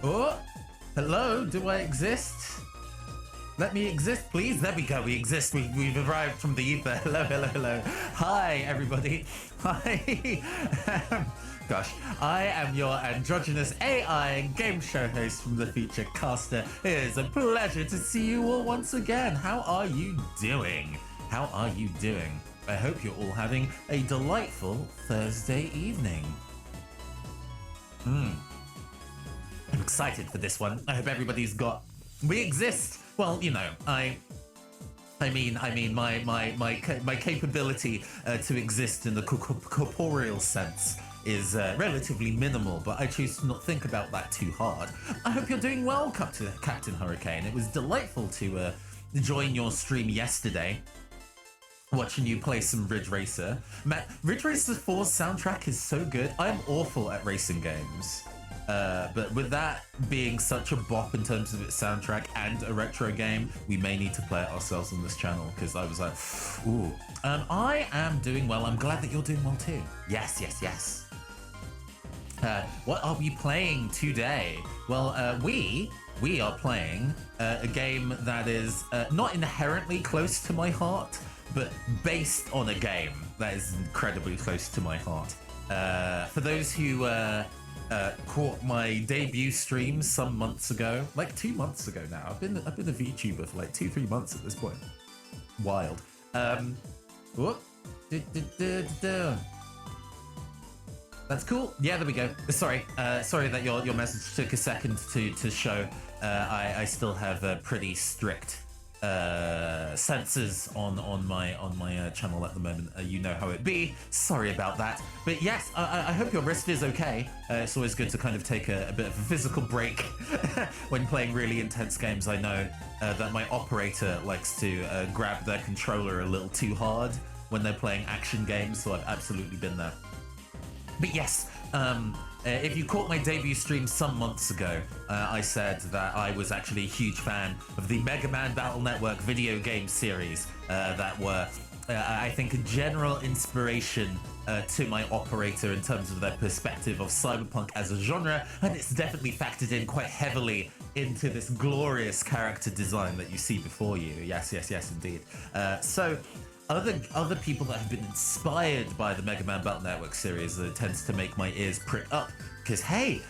Oh, hello, do I exist? Let me exist, please. There we go, we exist. We've arrived from the ether. Hello, hello, hello. Hi, everybody. Hi. Gosh, I am your androgynous AI game show host from the Feature Caster. It is a pleasure to see you all once again. How are you doing? How are you doing? I hope you're all having a delightful Thursday evening. I'm excited for this one. I hope everybody's got... We exist! Well, you know, I mean, my capability to exist in the corporeal sense is relatively minimal, but I choose to not think about that too hard. I hope you're doing well, Captain Hurricane. It was delightful to join your stream yesterday, watching you play some Ridge Racer. Man, Ridge Racer 4's soundtrack is so good. I'm awful at racing games. But with that being such a bop in terms of its soundtrack and a retro game, we may need to play it ourselves on this channel, because I was like, ooh. I am doing well. I'm glad that you're doing well too. Yes, yes, yes. What are we playing today? Well, we are playing a game that is not inherently close to my heart, but based on a game that is incredibly close to my heart. For those who caught my debut stream some months ago, like 2 months ago now. I've been a VTuber for like 2-3 months at this point. Wild. Whoop. That's cool. Yeah, there we go. Sorry, sorry that your message took a second to show. I still have a pretty strict censors on my channel at the moment. You know how it be. Sorry about that. But yes, I hope your wrist is okay. It's always good to kind of take a bit of a physical break when playing really intense games. I know that my operator likes to grab their controller a little too hard when they're playing action games, so I've absolutely been there. But yes, if you caught my debut stream some months ago, I said that I was actually a huge fan of the MegaMan Battle Network video game series that were, I think, a general inspiration to my operator in terms of their perspective of cyberpunk as a genre, and it's definitely factored in quite heavily into this glorious character design that you see before you. Yes, yes, yes, indeed. So other people that have been inspired by the MegaMan Battle Network series tends to make my ears prick up, because hey,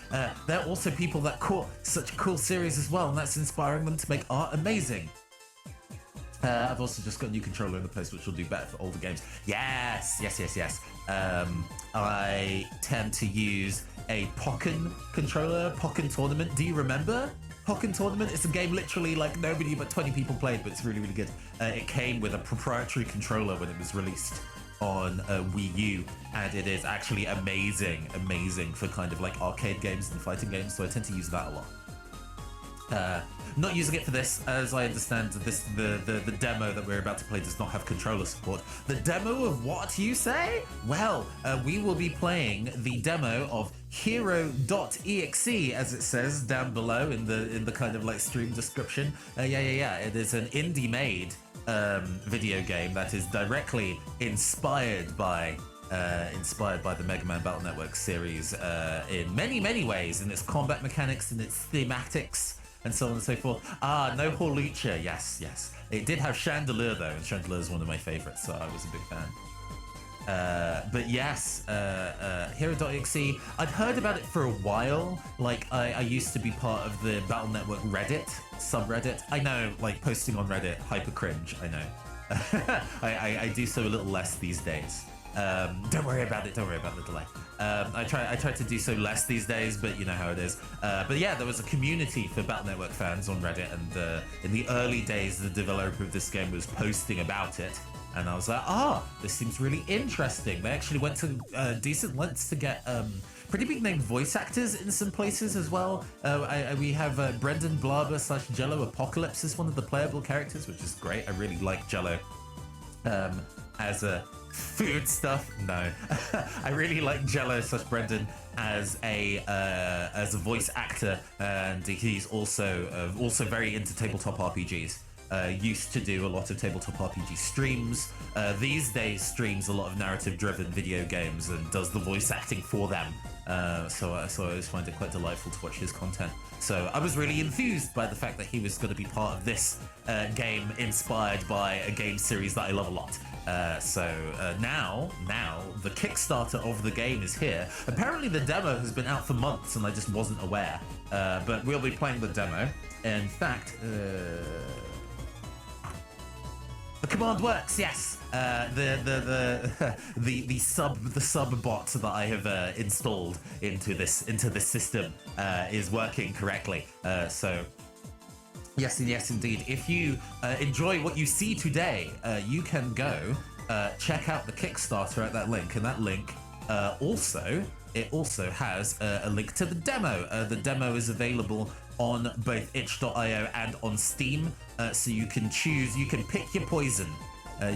they're also people that caught such a cool series as well, and that's inspiring them to make art amazing. I've also just got a new controller in the post, which will do better for older games. Yes, yes, yes, yes. I tend to use a Pokken controller, Pokken Tournament. Do you remember Pokken Tournament? It's a game literally like nobody but 20 people played, but it's really, really good. It came with a proprietary controller when it was released on Wii U, and it is actually amazing, amazing for kind of like arcade games and fighting games, so I tend to use that a lot. Not using it for this, as I understand the demo that we're about to play does not have controller support. The demo of what, you say? Well, we will be playing the demo of Hero.EXE, as it says down below in the kind of like stream description. Yeah. It is an indie-made video game that is directly inspired by the MegaMan Battle Network series in many ways, in its combat mechanics, in its thematics, and so on and so forth. Ah, no Horlucha, yes. It did have Chandelier though, and Chandelier is one of my favorites, so I was a big fan. But yes, Hero.EXE, I'd heard about it for a while. Like, I used to be part of the Battle Network Reddit, subreddit. I know, like, posting on Reddit, hyper cringe, I know. I do so a little less these days. Don't worry about it, don't worry about the delay. I try to do so less these days, but you know how it is. But yeah, there was a community for Battle Network fans on Reddit, and in the early days, the developer of this game was posting about it, and I was like, this seems really interesting. They actually went to decent lengths to get pretty big name voice actors in some places as well. We have Brendan Blabber / Jello Apocalypse as one of the playable characters, which is great. I really like Jello as a food stuff. No, I really like Jello / Brendan as a voice actor, and he's also very into tabletop RPGs. Used to do a lot of tabletop RPG streams. These days streams a lot of narrative-driven video games and does the voice acting for them. So I always find it quite delightful to watch his content. So I was really enthused by the fact that he was going to be part of this game inspired by a game series that I love a lot. Now the Kickstarter of the game is here. Apparently the demo has been out for months and I just wasn't aware. But we'll be playing the demo. In fact, the command works, yes. The sub bot that I have installed into this system is working correctly. So yes, indeed. If you enjoy what you see today, you can go check out the Kickstarter at that link, and that link also has a link to the demo. The demo is available on both itch.io and on Steam, so you can choose, you can pick your poison.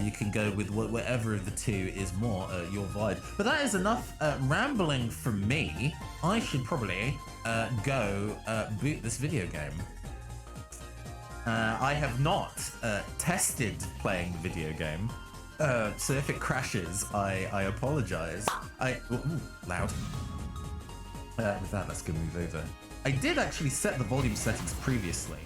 You can go with whatever of the two is more your vibe. But that is enough rambling from me. I should probably go boot this video game. I have not tested playing the video game, so if it crashes, I apologize. Ooh, loud. With that, let's go move over. I did actually set the volume settings previously.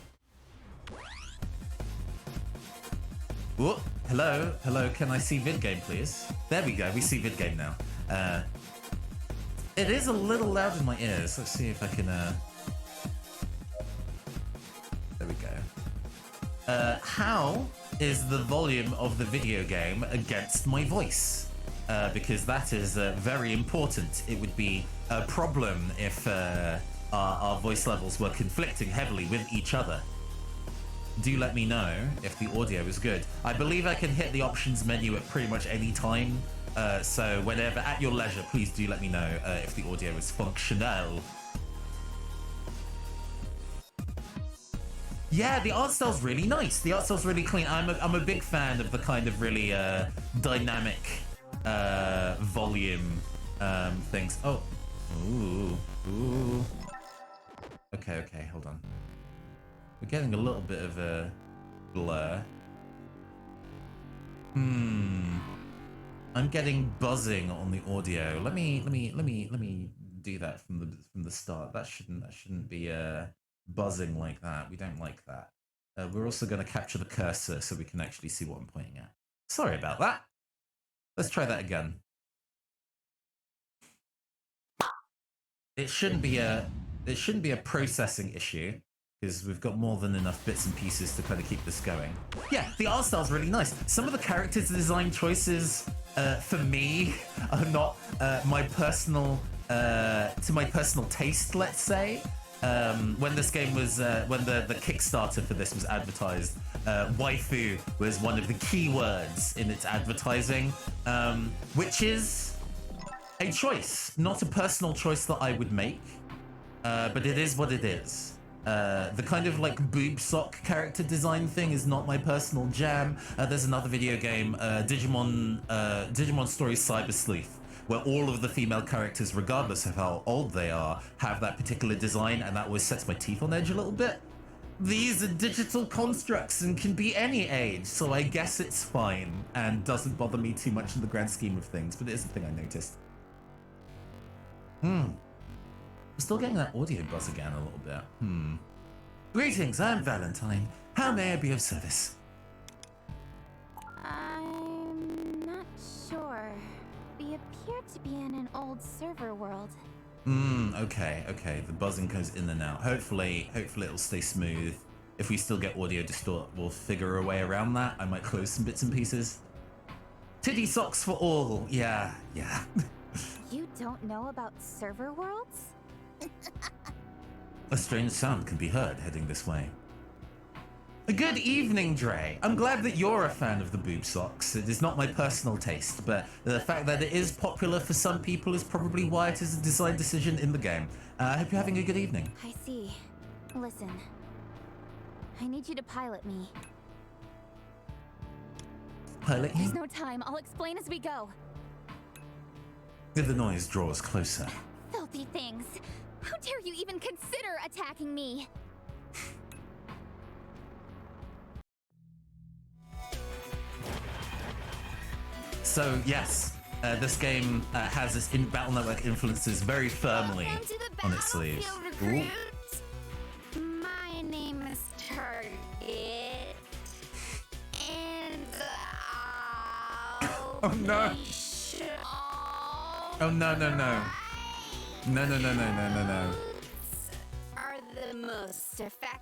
Whoa, hello, can I see VidGame, please? There we go, we see VidGame now. It is a little loud in my ears. Let's see if I can, there we go. How is the volume of the video game against my voice? Because that is very important. It would be a problem if our voice levels were conflicting heavily with each other. Do let me know if the audio is good. I believe I can hit the options menu at pretty much any time. So whenever, at your leisure, please do let me know if the audio is functional. Yeah, the art style's really nice. The art style's really clean. I'm a big fan of the kind of really dynamic volume things. Oh, ooh. Okay, hold on. We're getting a little bit of a blur. I'm getting buzzing on the audio. Let me do that from the start. That shouldn't be buzzing like that. We don't like that. We're also going to capture the cursor so we can actually see what I'm pointing at. Sorry about that. Let's try that again. It shouldn't be a processing issue, because we've got more than enough bits and pieces to kind of keep this going. Yeah, the art style's really nice. Some of the character design choices, for me, are not my personal taste, let's say. When this game was, when the Kickstarter for this was advertised, waifu was one of the keywords in its advertising, which is a choice, not a personal choice that I would make, but it is what it is. The kind of like boob-sock character design thing is not my personal jam. There's another video game, Digimon Story Cyber Sleuth, where all of the female characters, regardless of how old they are, have that particular design, and that always sets my teeth on edge a little bit. These are digital constructs and can be any age, so I guess it's fine and doesn't bother me too much in the grand scheme of things, but it is a thing I noticed. I'm still getting that audio buzz again a little bit. Greetings, I'm Valentine. How may I be of service? I'm not sure. We appear to be in an old server world. Okay. The buzzing goes in and out. Hopefully it'll stay smooth. If we still get audio distort, we'll figure a way around that. I might close some bits and pieces. Titty socks for all. Yeah. You don't know about server worlds? A strange sound can be heard heading this way. Good evening, Dre. I'm glad that you're a fan of the boob socks. It is not my personal taste, but the fact that it is popular for some people is probably why it is a design decision in the game. I hope you're having a good evening. I see. Listen. I need you to pilot me. Pilot you? There's no time. I'll explain as we go. The noise draws closer. Filthy things. How dare you even consider attacking me? So, yes, This game has its Battle Network influences very firmly on its sleeves. Ooh. My name is Target. And Oh no. Oh no, no, no. No, no, no, no, no, no, no. Are the most effective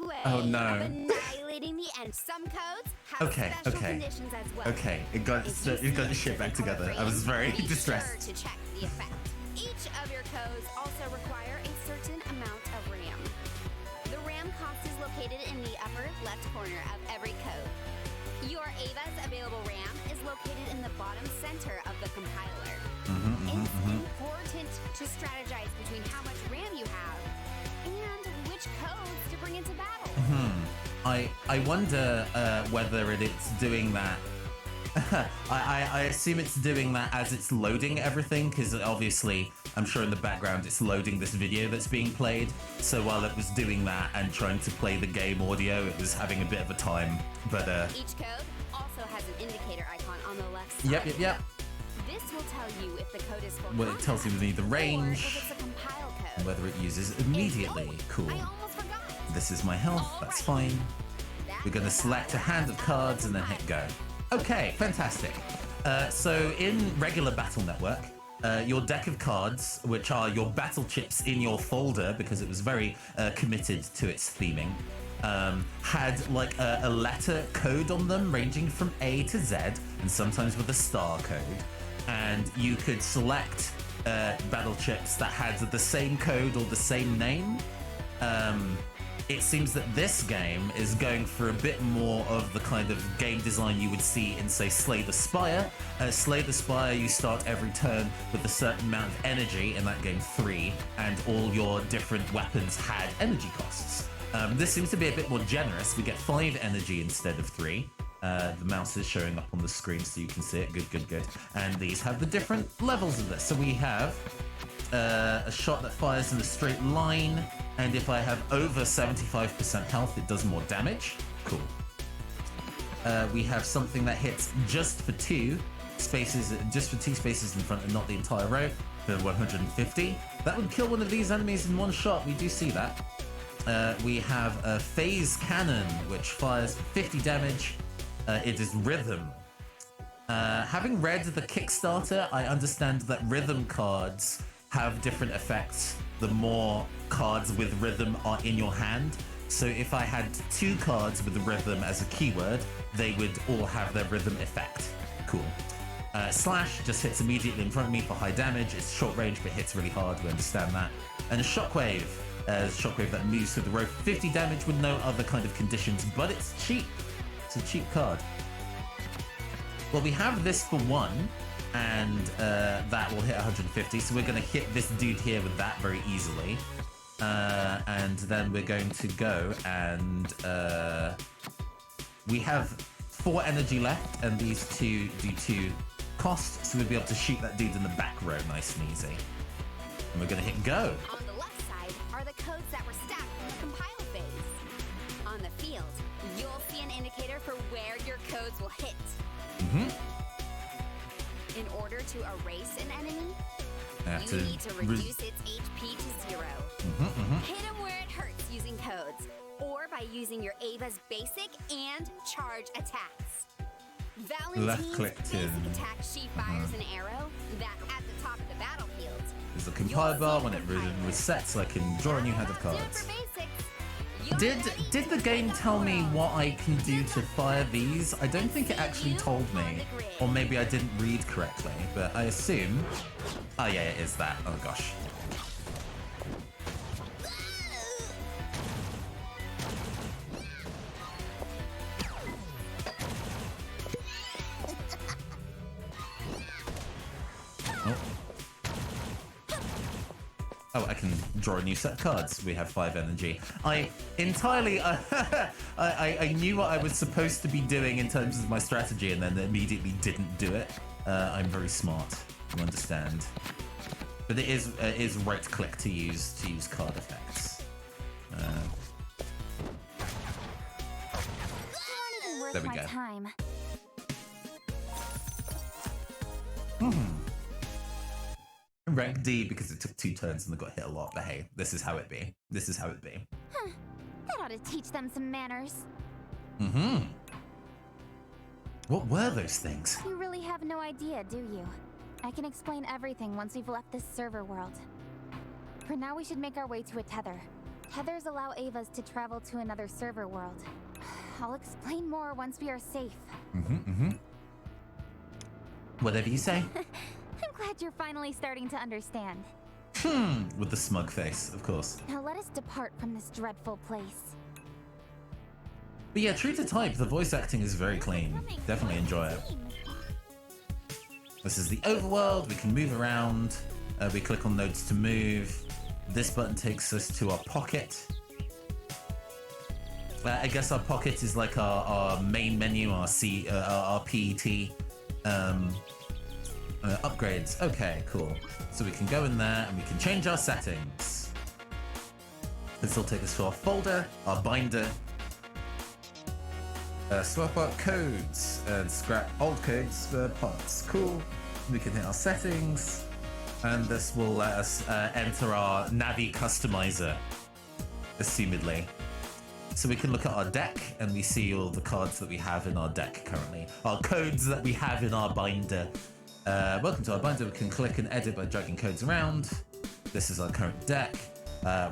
way Oh no. of annihilating the end. Some codes have special conditions as well. Okay, it got its shit back together. I was very distressed. Sure to check the effect. Each of your codes also require a certain amount of RAM. The RAM cost is located in the upper left corner of every code. Your Ava's available RAM is located in the bottom center of the compiler. It's important to strategize between how much RAM you have and which codes to bring into battle. I wonder whether it's doing that. I assume it's doing that as it's loading everything, because obviously I'm sure in the background it's loading this video that's being played. So while it was doing that and trying to play the game audio, it was having a bit of a time. But each code also has an indicator icon on the left side. Yep. This will tell you if the code is for Well, it tells you the range, or if it's a compile code. whether it uses immediately. Cool. I almost forgot. This is my health. That's fine. We're going to select a hand of cards and then hit go. Okay, fantastic. So in regular Battle Network, your deck of cards, which are your battle chips in your folder, because it was very committed to its theming, had like a letter code on them ranging from A to Z, and sometimes with a star code. And you could select battle chips that had the same code or the same name. It seems that this game is going for a bit more of the kind of game design you would see in, say, Slay the Spire. Slay the Spire, you start every turn with a certain amount of energy, in that game 3, and all your different weapons had energy costs. This seems to be a bit more generous. We get 5 energy instead of 3. The mouse is showing up on the screen so you can see it. Good. And these have the different levels of this. So we have a shot that fires in a straight line, and if I have over 75% health, it does more damage. Cool. We have something that hits just for 2 spaces in front and not the entire row for 150. That would kill one of these enemies in one shot. We do see that. We have a phase cannon, which fires 50 damage. It is rhythm. Having read the Kickstarter, I understand that rhythm cards have different effects the more cards with rhythm are in your hand. So if I had 2 cards with rhythm as a keyword, they would all have their rhythm effect. Cool. Slash just hits immediately in front of me for high damage. It's short range but hits really hard, we understand that. And Shockwave. Shockwave that moves through the row, 50 damage with no other kind of conditions, but it's cheap. It's a cheap card. Well, we have this for 1, and that will hit 150, so we're going to hit this dude here with that very easily. And then we're going to go and we have 4 energy left, and these 2 do 2 cost, so we'll be able to shoot that dude in the back row nice and easy. And we're going to hit go. On the left side are the codes that were stacked in the compile phase. On the field, you'll see an indicator for where your codes will hit. In order to erase an enemy, you need to reduce its HP to 0. Hit him where it hurts using codes, or by using your Ava's basic and charge attacks. Valentine's basic attack, she fires an arrow that at the top of the battlefield. There's a compile bar. When it resets, I can draw a new hand of cards. Did the game tell me what I can do to fire these? I don't think it actually told me. Or maybe I didn't read correctly, but I assume... Oh yeah, it is that. Oh gosh. Oh, I can draw a new set of cards. We have 5 energy. I entirely... I knew what I was supposed to be doing in terms of my strategy and then immediately didn't do it. I'm very smart, you understand. But it is right-click to use card effects. There we go. Rank D because it took 2 turns and they got hit a lot, but hey, this is how it be. This is how it be. Huh. That ought to teach them some manners. What were those things? You really have no idea, do you? I can explain everything once we've left this server world. For now, we should make our way to a tether. Tethers allow Avas to travel to another server world. I'll explain more once we are safe. Whatever you say. I'm glad you're finally starting to understand. With the smug face, of course. Now let us depart from this dreadful place. But yeah, true to type, the voice acting is very clean. Definitely enjoy it. This is the overworld. We can move around. We click on nodes to move. This button takes us to our pocket. I guess our pocket is like our main menu, our PET. Upgrades. Okay, cool. So we can go in there and we can change our settings. This will take us to our folder, our binder. Swap out codes and scrap old codes for parts. Cool. We can hit our settings, and this will let us enter our Navi customizer, assumedly. So we can look at our deck and we see all the cards that we have in our deck currently, our codes that we have in our binder. Welcome to our binder. We can click and edit by dragging codes around. This is our current deck.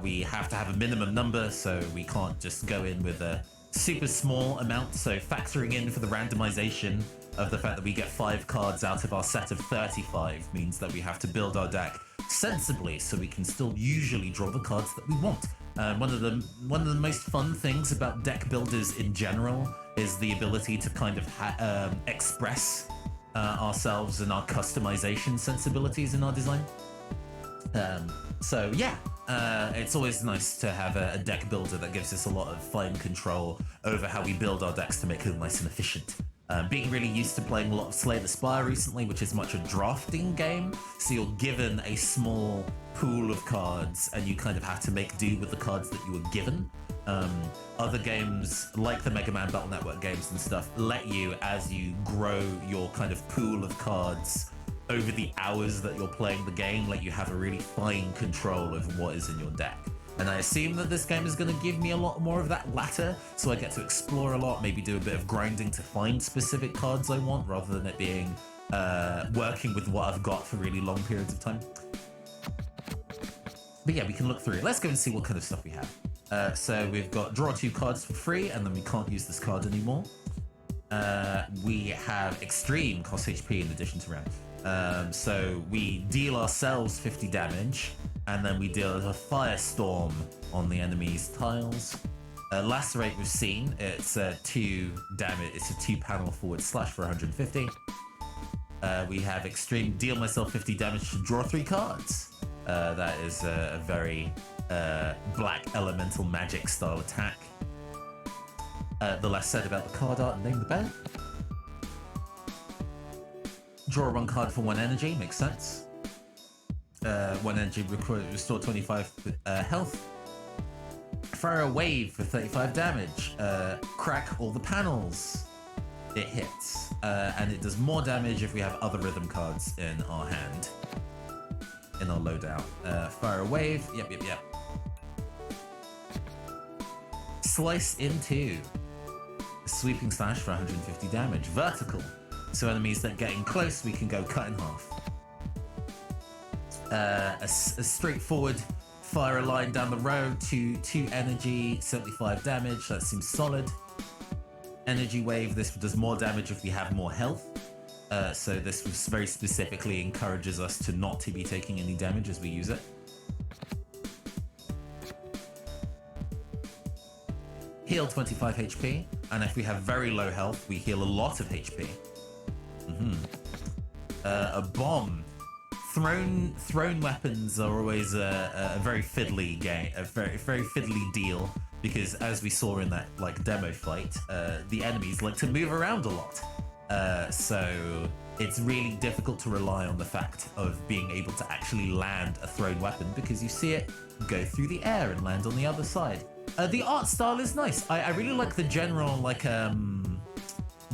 We have to have a minimum number, so we can't just go in with a super small amount. So factoring in for the randomization of the fact that we get 5 cards out of our set of 35 means that we have to build our deck sensibly so we can still usually draw the cards that we want. One of the most fun things about deck builders in general is the ability to kind of express ourselves and our customization sensibilities in our design. So yeah, it's always nice to have a deck builder that gives us a lot of fine control over how we build our decks to make it nice and efficient. Being really used to playing a lot of Slay the Spire recently, which is much a drafting game, so you're given a small pool of cards and you kind of have to make do with the cards that you were given. Other games, like the MegaMan Battle Network games and stuff, let you, as you grow your kind of pool of cards over the hours that you're playing the game, let you have a really fine control of what is in your deck. And I assume that this game is going to give me a lot more of that latter, so I get to explore a lot, maybe do a bit of grinding to find specific cards I want, rather than it being working with what I've got for really long periods of time. But yeah, we can look through it. Let's go and see what kind of stuff we have. So we've got draw 2 cards for free, and then we can't use this card anymore. We have extreme cost HP in addition to ramp. So we deal ourselves 50 damage, and then we deal a firestorm on the enemy's tiles. Lacerate we've seen, it's 2 damage, it's a 2 panel forward slash for 150. We have extreme, deal myself 50 damage to draw 3 cards. That is a very black elemental magic style attack. The less said about the card art and name the bell. Draw 1 card for 1 energy, makes sense. 1 energy restore 25 health. Fire a wave for 35 damage. Crack all the panels. It hits. And it does more damage if we have other rhythm cards in our hand. In our loadout. Fire a wave. Yep. Slice in 2. Sweeping slash for 150 damage. Vertical. So enemies that get in close, we can go cut in half. A straightforward fire a line down the road to 2 energy, 75 damage. That seems solid. Energy wave. This does more damage if we have more health. So this very specifically encourages us to not to be taking any damage as we use it. Heal 25 HP, and if we have very low health, we heal a lot of HP. A bomb. Thrown weapons are always a very fiddly game, a very fiddly deal, because as we saw in that demo fight, the enemies like to move around a lot. So it's really difficult to rely on the fact of being able to actually land a thrown weapon, because you see it go through the air and land on the other side. The art style is nice. I really like the general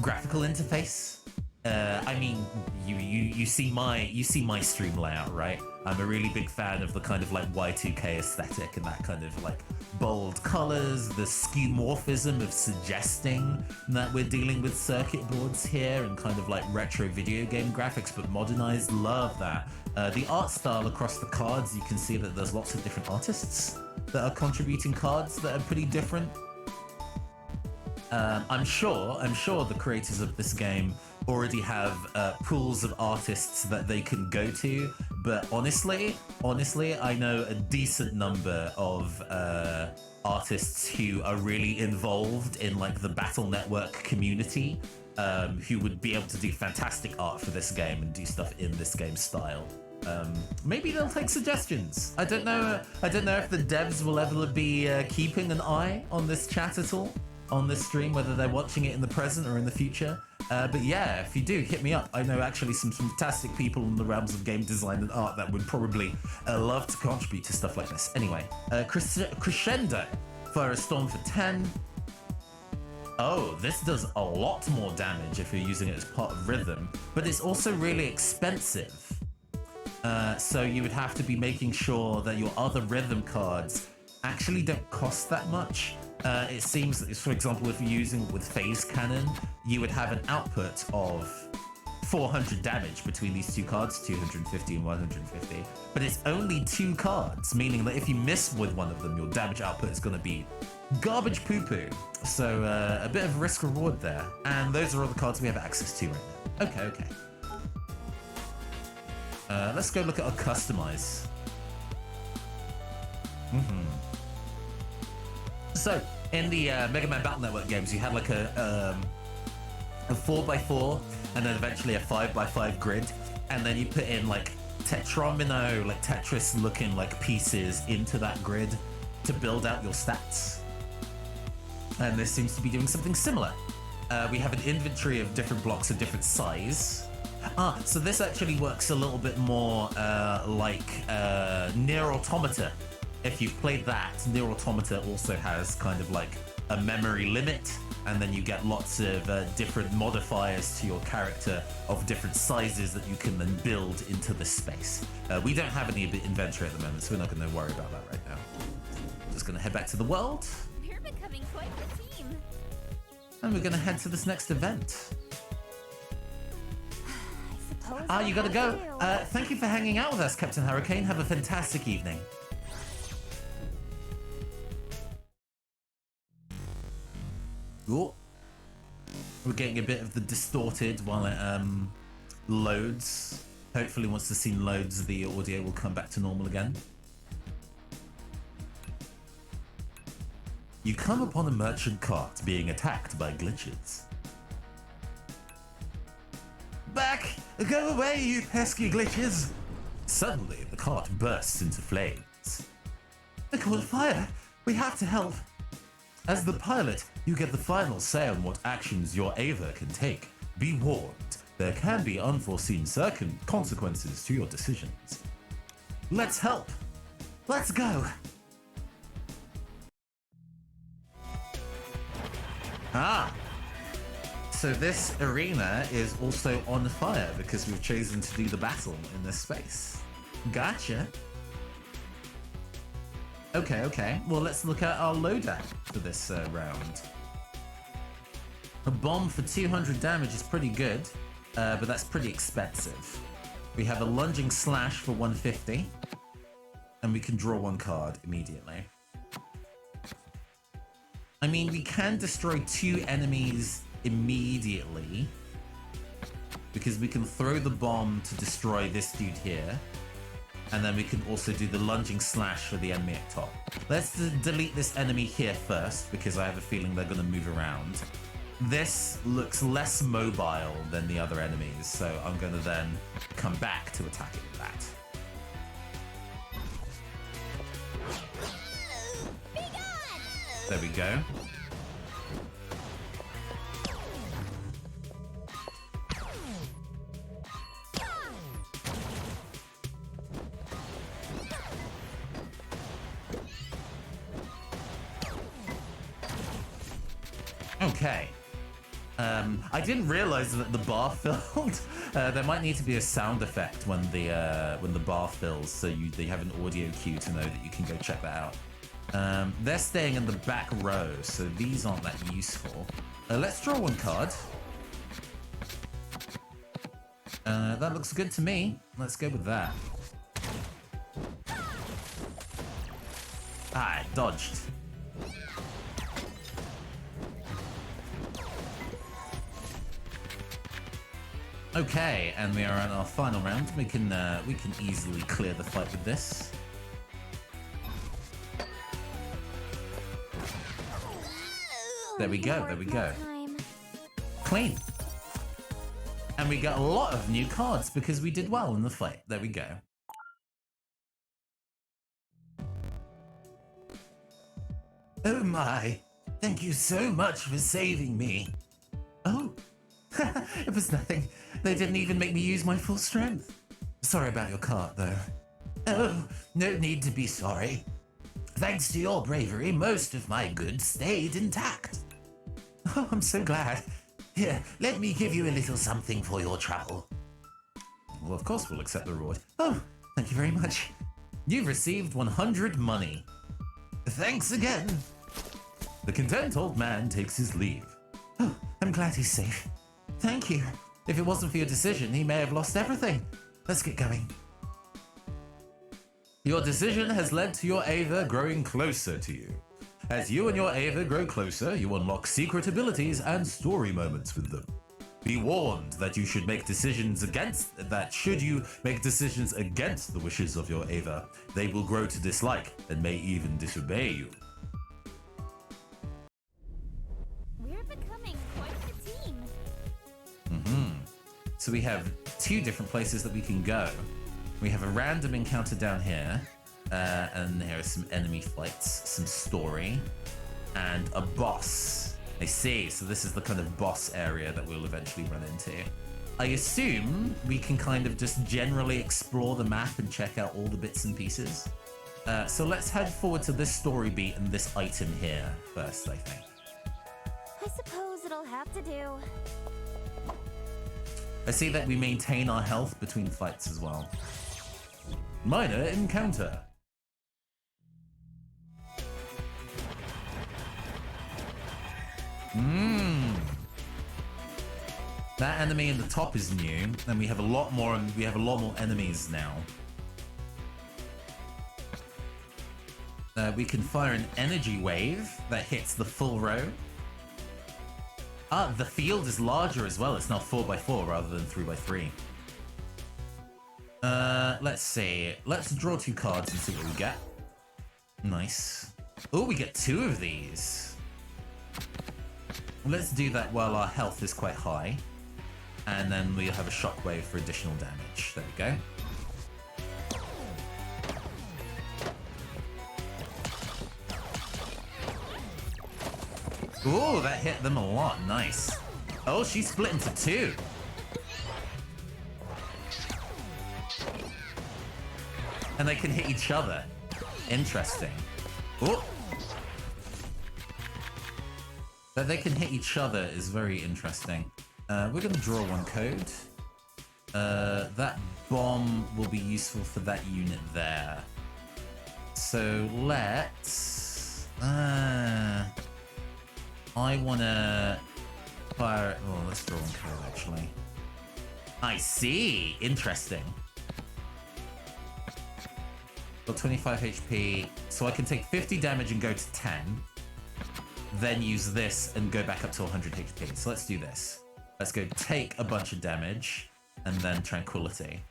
graphical interface I mean, you see my stream layout, right? I'm a really big fan of the kind of like Y2K aesthetic and that kind of like bold colors, the skeuomorphism of suggesting that we're dealing with circuit boards here and kind of like retro video game graphics, but modernized. Love that. The art style across the cards, you can see that there's lots of different artists that are contributing cards that are pretty different. I'm sure the creators of this game already have pools of artists that they can go to, but honestly, I know a decent number of artists who are really involved in like the Battle Network community, who would be able to do fantastic art for this game and do stuff in this game style. Maybe they'll take suggestions. I don't know if the devs will ever be keeping an eye on this chat at all, on this stream, whether they're watching it in the present or in the future. But yeah, if you do, hit me up. I know actually some fantastic people in the realms of game design and art that would probably love to contribute to stuff like this. Anyway, Crescendo, Fire Storm for 10. Oh, this does a lot more damage if you're using it as part of rhythm, but it's also really expensive. So you would have to be making sure that your other rhythm cards actually don't cost that much. It seems that, for example, if you're using with Phase Cannon, you would have an output of 400 damage between these two cards, 250 and 150. But it's only 2 cards, meaning that if you miss with one of them, your damage output is going to be garbage poo-poo. So a bit of risk reward there. And those are all the cards we have access to right now. Okay. Let's go look at our customize. So, in the MegaMan Battle Network games, you had like a 4x4 and then eventually a 5x5 grid, and then you put in like Tetramino, like Tetris looking like pieces into that grid to build out your stats. And this seems to be doing something similar. We have an inventory of different blocks of different size. So this actually works a little bit more like Nier Automata. If you've played that, Nier Automata also has kind of like a memory limit, and then you get lots of different modifiers to your character of different sizes that you can then build into the space. We don't have any inventory at the moment, so we're not going to worry about that right now. Just going to head back to the world. You're becoming quite the team. And we're going to head to this next event. You gotta go. Thank you for hanging out with us, Captain Hurricane. Have a fantastic evening. Ooh. We're getting a bit of the distorted while it loads. Hopefully once the scene loads, the audio will come back to normal again. You come upon a merchant cart being attacked by glitches. Back! Go away, you pesky glitches! Suddenly, the cart bursts into flames. They caught fire! We have to help! As the pilot, you get the final say on what actions your Ava can take. Be warned, there can be unforeseen consequences to your decisions. Let's help! Let's go! So this arena is also on fire because we've chosen to do the battle in this space. Gotcha. Okay. Well, let's look at our loadout for this round. A bomb for 200 damage is pretty good, but that's pretty expensive. We have a lunging slash for 150, and we can draw 1 card immediately. I mean, we can destroy 2 enemies immediately because we can throw the bomb to destroy this dude here, and then we can also do the lunging slash for the enemy at top. Let's delete this enemy here first because I have a feeling they're going to move around. This looks less mobile than the other enemies, so I'm going to then come back to attack it with that. There we go. Okay. I didn't realize that the bar filled. There might need to be a sound effect when the bar fills, so they have an audio cue to know that you can go check that out. They're staying in the back row, so these aren't that useful. Let's draw one card. That looks good to me. Let's go with that. Ah, dodged. Okay, and we are in our final round. We can easily clear the fight with this. There we go, there we go. Clean. And we got a lot of new cards because we did well in the fight. There we go. Oh my, thank you so much for saving me. Oh, it was nothing. They didn't even make me use my full strength. Sorry about your cart, though. Oh, no need to be sorry. Thanks to your bravery, most of my goods stayed intact. Oh, I'm so glad. Here, let me give you a little something for your trouble. Well, of course we'll accept the reward. Oh, thank you very much. You've received 100 money. Thanks again. The content old man takes his leave. Oh, I'm glad he's safe. Thank you. If it wasn't for your decision, he may have lost everything. Let's get going. Your decision has led to your Ava growing closer to you. As you and your Ava grow closer, you unlock secret abilities and story moments with them. Be warned that you should make decisions against the wishes of your Ava, they will grow to dislike and may even disobey you. We're becoming quite the team. So we have two different places that we can go. We have a random encounter down here, and there are some enemy fights, some story, and a boss. I see, so this is the kind of boss area that we'll eventually run into. I assume we can kind of just generally explore the map and check out all the bits and pieces. So let's head forward to this story beat and this item here first, I think. I suppose it'll have to do. I see that we maintain our health between fights as well. Minor encounter. That enemy in the top is new, and we have a lot more enemies now. We can fire an energy wave that hits the full row. Ah, the field is larger as well. It's now 4x4 rather than 3x3. Let's see. Let's draw two cards and see what we get. Nice. Oh, we get two of these. Let's do that while our health is quite high. And then we'll have a shockwave for additional damage. There we go. Ooh, that hit them a lot. Nice. Oh, she split into two. And they can hit each other. Interesting. Ooh. That they can hit each other is very interesting. We're going to draw one code. That bomb will be useful for that unit there. So let's... I want to fire... Oh, let's draw one code, actually. I see! Interesting. Got 25 HP, so I can take 50 damage and go to 10. Then use this and go back up to 100 HP. So let's do this. Let's go take a bunch of damage, and then Tranquility.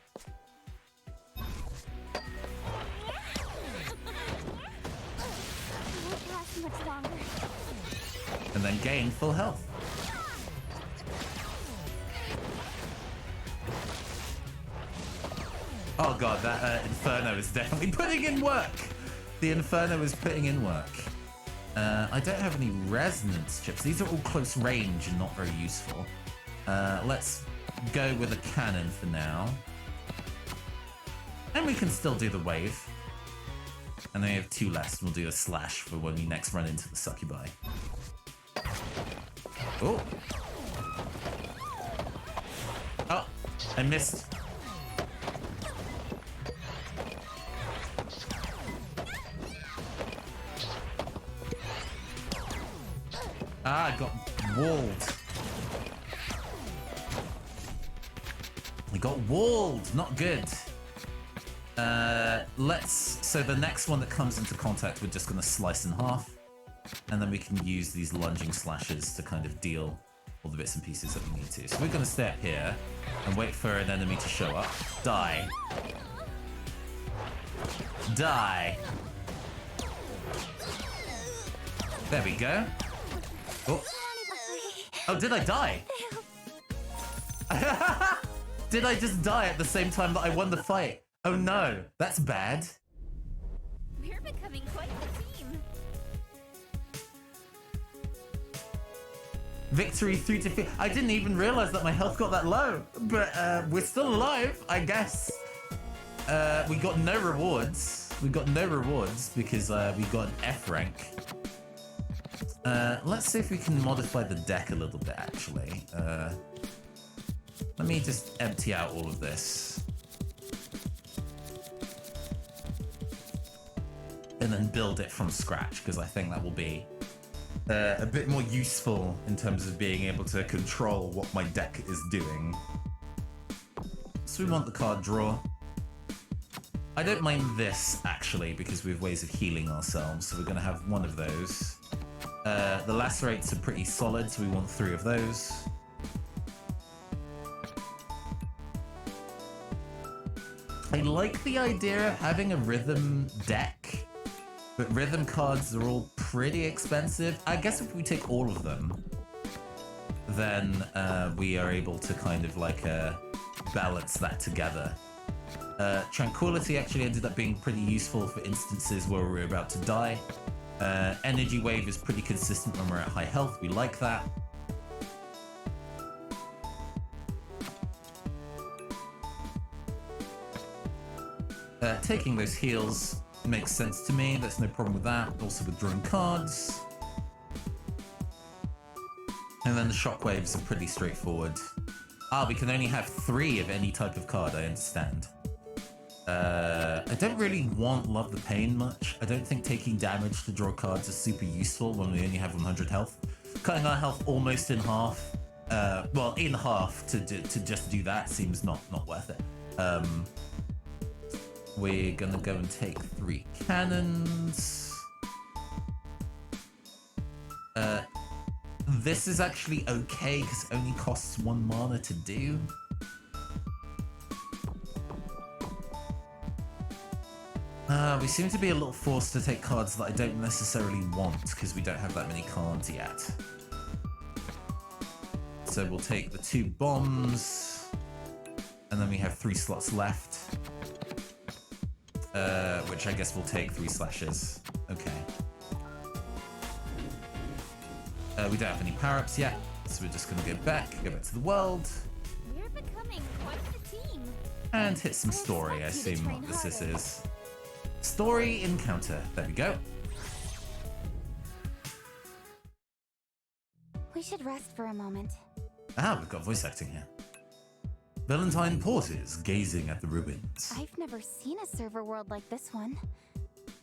And then gain full health. Oh god, that Inferno is definitely putting in work! The Inferno is putting in work. I don't have any resonance chips. These are all close range and not very useful. Let's go with a cannon for now. And we can still do the wave. And then we have two less, and we'll do a slash for when we next run into the succubi. Oh! I missed. Ah, I got walled. I got walled. Not good. So the next one that comes into contact, we're just going to slice in half. And then we can use these lunging slashes to kind of deal all the bits and pieces that we need to. So we're going to stay up here and wait for an enemy to show up. Die. Die. There we go. Oh, oh, did I die? Did I just die at the same time that I won the fight? Oh no, that's bad. We're becoming quite the team. Victory 3 to 4. I didn't even realize that my health got that low, but we're still alive, I guess. We got no rewards. We got no rewards because we got an F rank. Let's see if we can modify the deck a little bit, actually. Let me just empty out all of this. And then build it from scratch, because I think that will be a bit more useful in terms of being able to control what my deck is doing. So we want the card draw. I don't mind this, actually, because we have ways of healing ourselves, so we're going to have one of those. The lacerates are pretty solid, so we want 3 of those. I like the idea of having a rhythm deck, but rhythm cards are all pretty expensive. I guess if we take all of them, then we are able to kind of like balance that together. Tranquility actually ended up being pretty useful for instances where we're about to die. Energy wave is pretty consistent when we're at high health. We like that. Taking those heals makes sense to me. There's no problem with that. Also with drawing cards. And then the shockwaves are pretty straightforward. Ah, we can only have 3 of any type of card, I understand. I don't really want Love the Pain much. I don't think taking damage to draw cards is super useful when we only have 100 health. Cutting our health almost in half, well, in half to just do that seems not worth it. We're gonna go and take 3 cannons. This is actually okay because it only costs 1 mana to do. We seem to be a little forced to take cards that I don't necessarily want because we don't have that many cards yet. So we'll take the 2 bombs, and then we have 3 slots left. Which I guess we'll take 3 slashes. Okay. We don't have any power-ups yet, so we're just gonna go back to the world. We're becoming quite the team. And hit some story, I assume what this is. Story encounter. There we go. We should rest for a moment. Ah, we've got voice acting here. Valentine pauses, gazing at the ruins. I've never seen a server world like this one.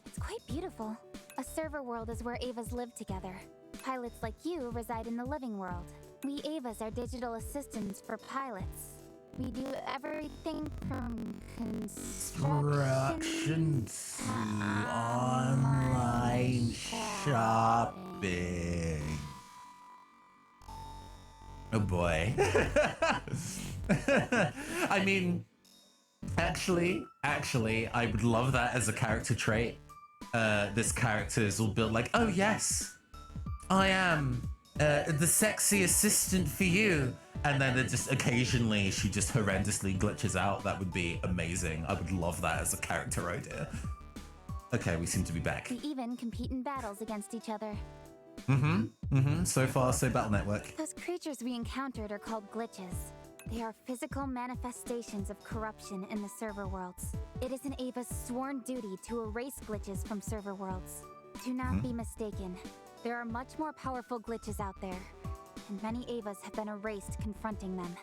It's quite beautiful. A server world is where Avas live together. Pilots like you reside in the living world. We Avas are digital assistants for pilots. We do everything from construction to online shopping. Oh boy. I mean, actually, I would love that as a character trait. This character is all built like, oh yes, I am the sexy assistant for you. And then it just occasionally she just horrendously glitches out. That would be amazing. I would love that as a character idea. Okay, we seem to be back. We even compete in battles against each other. So far, so Battle Network. Those creatures we encountered are called glitches. They are physical manifestations of corruption in the server worlds. It is an Ava's sworn duty to erase glitches from server worlds. Do not be mistaken. There are much more powerful glitches out there, and many Avas have been erased confronting them.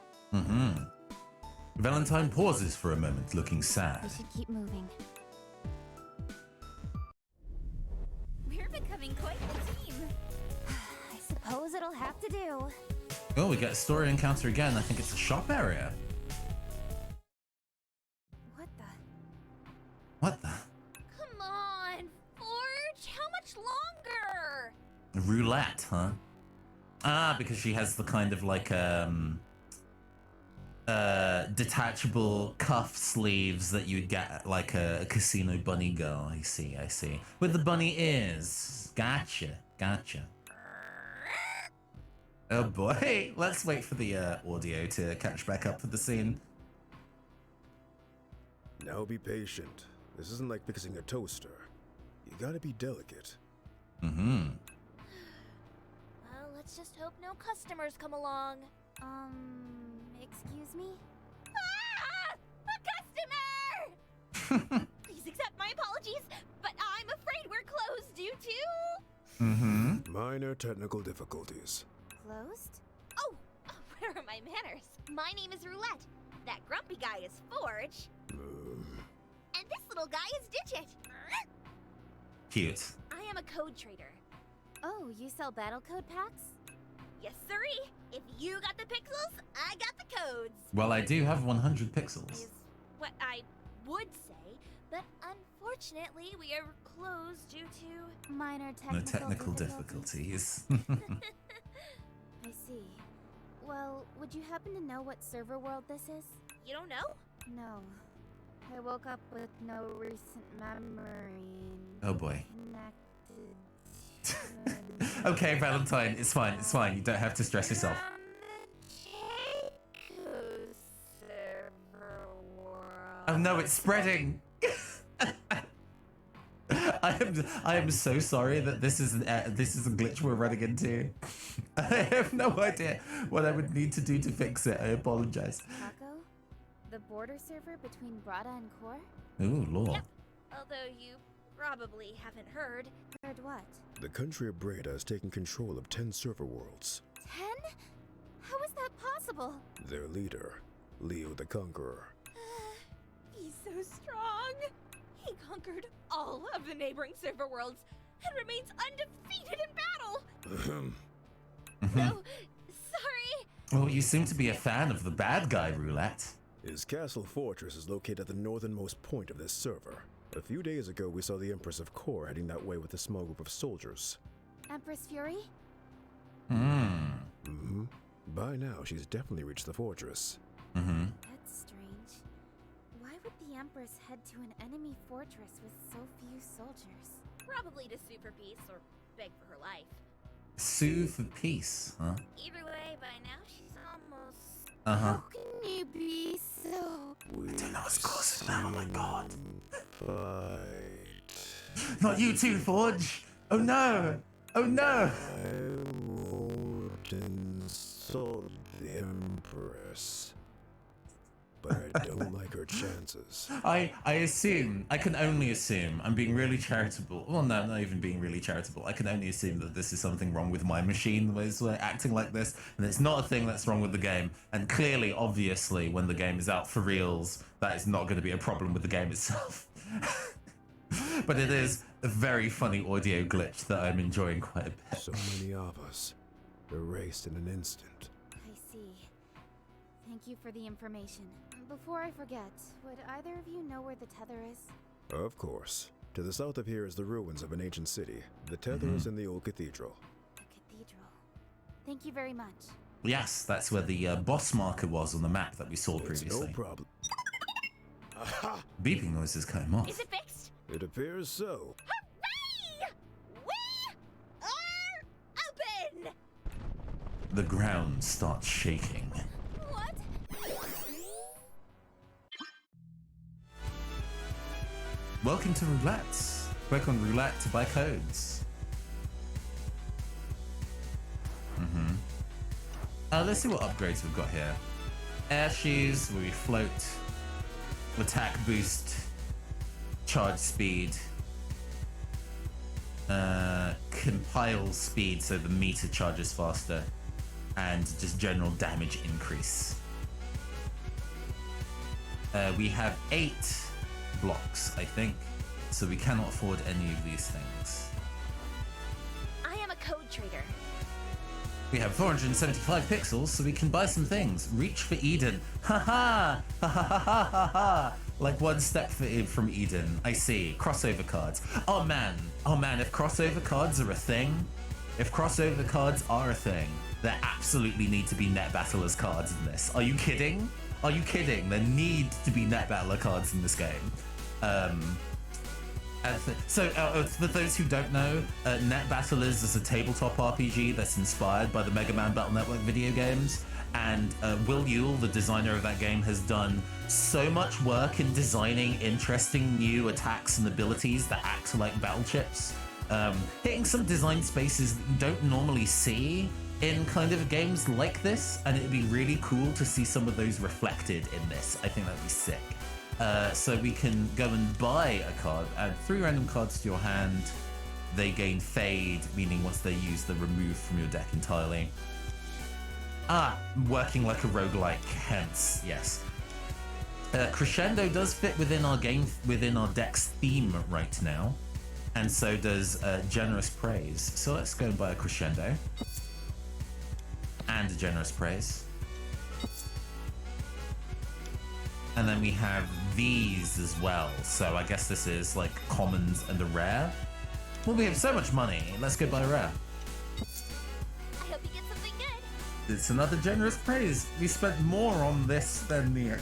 Valentine pauses for a moment, looking sad. We should keep moving. We're becoming quite the team. I suppose it'll have to do. Oh, we get a story encounter again. I think it's a shop area. What the? What the? Come on, Forge! How much longer? Roulette, huh? Ah, because she has the kind of like detachable cuff sleeves that you'd get at like a casino bunny girl. I see, I see. With the bunny ears. Gotcha, gotcha. Oh boy, let's wait for the audio to catch back up with the scene. Now be patient. This isn't like fixing a toaster. You gotta be delicate. Mm-hmm. Well, let's just hope no customers come along. Excuse me? Ah! A customer! Please accept my apologies, but I'm afraid we're closed due to... Mm-hmm. Minor technical difficulties. Closed? Oh, where are my manners? My name is Roulette. That grumpy guy is Forge. And this little guy is Digit. Cute. I am a code trader. Oh, you sell battle code packs? Yes, sirree. If you got the pixels, I got the codes. Well, I do have 100 pixels. Is what I would say, but unfortunately we are closed due to... Minor No technical technical difficulties. difficulties. I see. Well, would you happen to know what server world this is? You don't know? No. I woke up with no recent memory. Oh boy. Connected. Okay, Valentine, it's fine, it's fine. You don't have to stress yourself. Oh no, it's spreading! I am so sorry that this is a glitch we're running into. I have no idea what I would need to do to fix it. I apologize. Taco? The border server between Brada and Core? Ooh, Lord. Yep. Although you probably haven't heard. Heard what? The country of Breda has taken control of 10 server worlds. 10? How is that possible? Their leader, Leo the Conqueror. He's so strong. He conquered all of the neighboring server worlds and remains undefeated in battle. So, sorry. Well, you seem to be a fan of the bad guy, Roulette. His castle fortress is located at the northernmost point of this server. A few days ago, we saw the Empress of Core heading that way with a small group of soldiers. Empress Fury? By now, she's definitely reached the fortress. That's strange. Why would the Empress head to an enemy fortress with so few soldiers? Probably to sue for peace or beg for her life. Sue for peace, huh? Either way, by now she's almost... Uh-huh. How can you be so... We don't know what's causing that, oh my god. Fight. Not you too, Forge! Oh no! Oh no! I won't insult the Empress, but I don't like her chances. I assume, I can only assume, I'm being really charitable. Well, no, not even being really charitable. I can only assume that this is something wrong with my machine that is acting like this, and it's not a thing that's wrong with the game. And clearly, obviously, when the game is out for reals, that is not going to be a problem with the game itself. But it is a very funny audio glitch that I'm enjoying quite a bit. So many of us, erased in an instant. I see. Thank you for the information. Before I forget, would either of you know where the tether is? Of course. To the south of here is the ruins of an ancient city. The tether is in the old cathedral. The cathedral. Thank you very much. Yes, that's where the boss marker was on the map that we saw It's previously. no problem. Aha! Beeping noises came off. Is it fixed? It appears so. Hooray! We are open! The ground starts shaking. What? Welcome to Roulette. Click on Roulette to buy codes. Let's see what upgrades we've got here. Air shoes, where we float. Attack boost. Charge speed. Compile speed, so the meter charges faster. And just general damage increase. We have 8 blocks, I think, so we cannot afford any of these things. I am a code trader. We have 475 pixels, so we can buy some things. Reach for Eden. Ha ha! Ha ha ha ha ha! Like one step from Eden. I see. Crossover cards. Oh man, if crossover cards are a thing, there absolutely need to be net battlers cards in this. Are you kidding? Are you kidding? There need to be net battler cards in this game. For those who don't know, Net Battlers is a tabletop RPG that's inspired by the MegaMan Battle Network video games, and Will Yule, the designer of that game, has done so much work in designing interesting new attacks and abilities that act like battle chips, hitting some design spaces that you don't normally see in kind of games like this, and it'd be really cool to see some of those reflected in this. I think that'd be sick. So we can go and buy a card, add 3 random cards to your hand. They gain fade, meaning once they're used, they're removed from your deck entirely. Working like a roguelike, hence, yes. Crescendo does fit within our deck's theme right now, and so does Generous Praise. So let's go and buy a Crescendo and a Generous Praise. And then we have these as well. So I guess this is like commons and a rare. Well, we have so much money. Let's go buy a rare. I hope you get something good. It's another Generous Praise. We spent more on this than the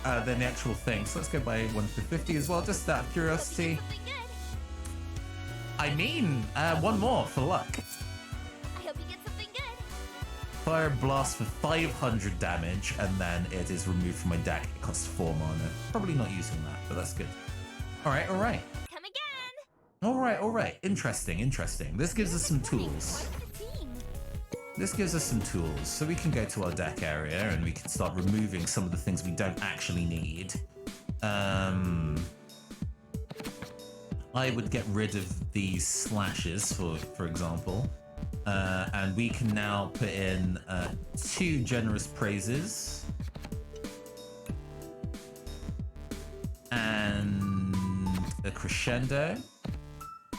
actual thing. So let's go buy one for 50 as well, just out of curiosity. I mean, one more for luck. I hope you get something good. Fire Blast for 500 damage, and then it is removed from my deck. It costs 4 mana. Probably not using that, but that's good. Alright. Come again. Alright. Interesting. This gives us some tools. This gives us some tools, so we can go to our deck area and we can start removing some of the things we don't actually need. I would get rid of these slashes, for example. And we can now put in 2 Generous Praises and a Crescendo,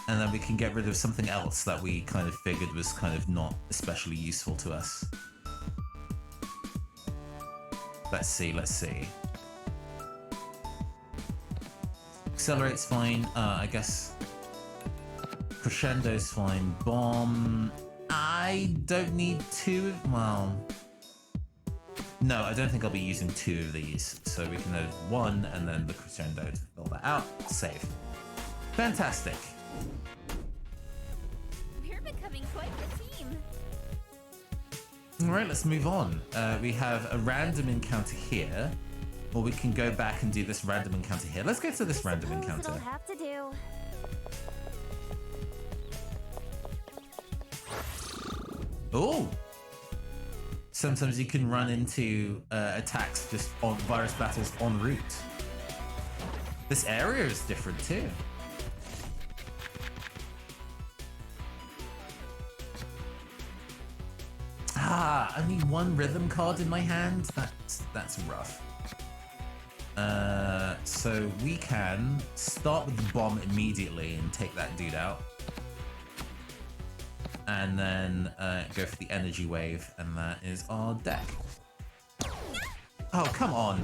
and then we can get rid of something else that we kind of figured was kind of not especially useful to us. Let's see. Accelerate's fine. I guess Crescendo's fine. Bomb. I don't need 2. Well, no, I don't think I'll be using 2 of these. So we can have 1 and then the Crescendo to fill that out. Save. Fantastic. We're becoming quite the team. All right, let's move on. We have a random encounter here, or we can go back and do this random encounter here. Let's go to this random encounter. It'll have to do. Oh! Sometimes you can run into attacks just on virus battles en route. This area is different too. Only 1 rhythm card in my hand? That's rough. So we can start with the bomb immediately and take that dude out. And then go for the energy wave, and that is our deck. Oh, come on.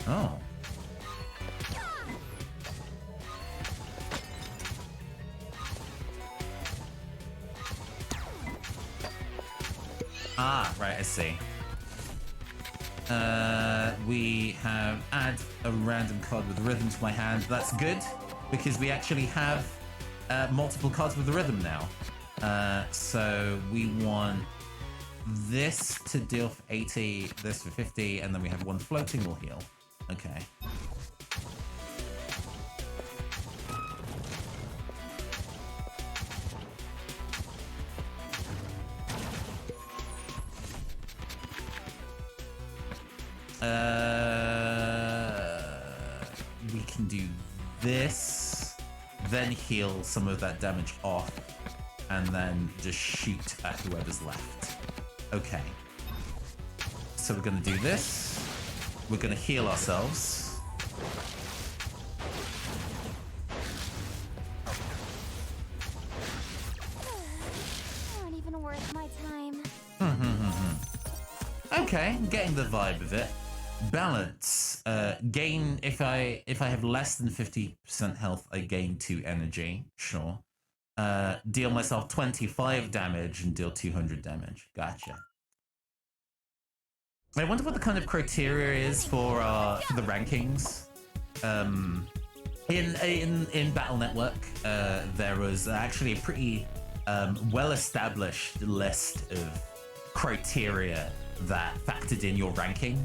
Oh. Right, I see. We have add a random card with rhythm to my hand. That's good, because we actually have multiple cards with the rhythm now. So we want this to deal for 80, this for 50, and then we have 1 floating will heal. Okay. We can do this, then heal some of that damage off, and then just shoot at whoever's left. Okay. So we're gonna do this. We're gonna heal ourselves. Not even worth my time. Okay, getting the vibe of it. Balance. Gain if I have less than 50% health, I gain 2 energy. Sure. Deal myself 25 damage and deal 200 damage. Gotcha. I wonder what the kind of criteria is for the rankings. In Battle Network, there was actually a pretty well-established list of criteria that factored in your ranking.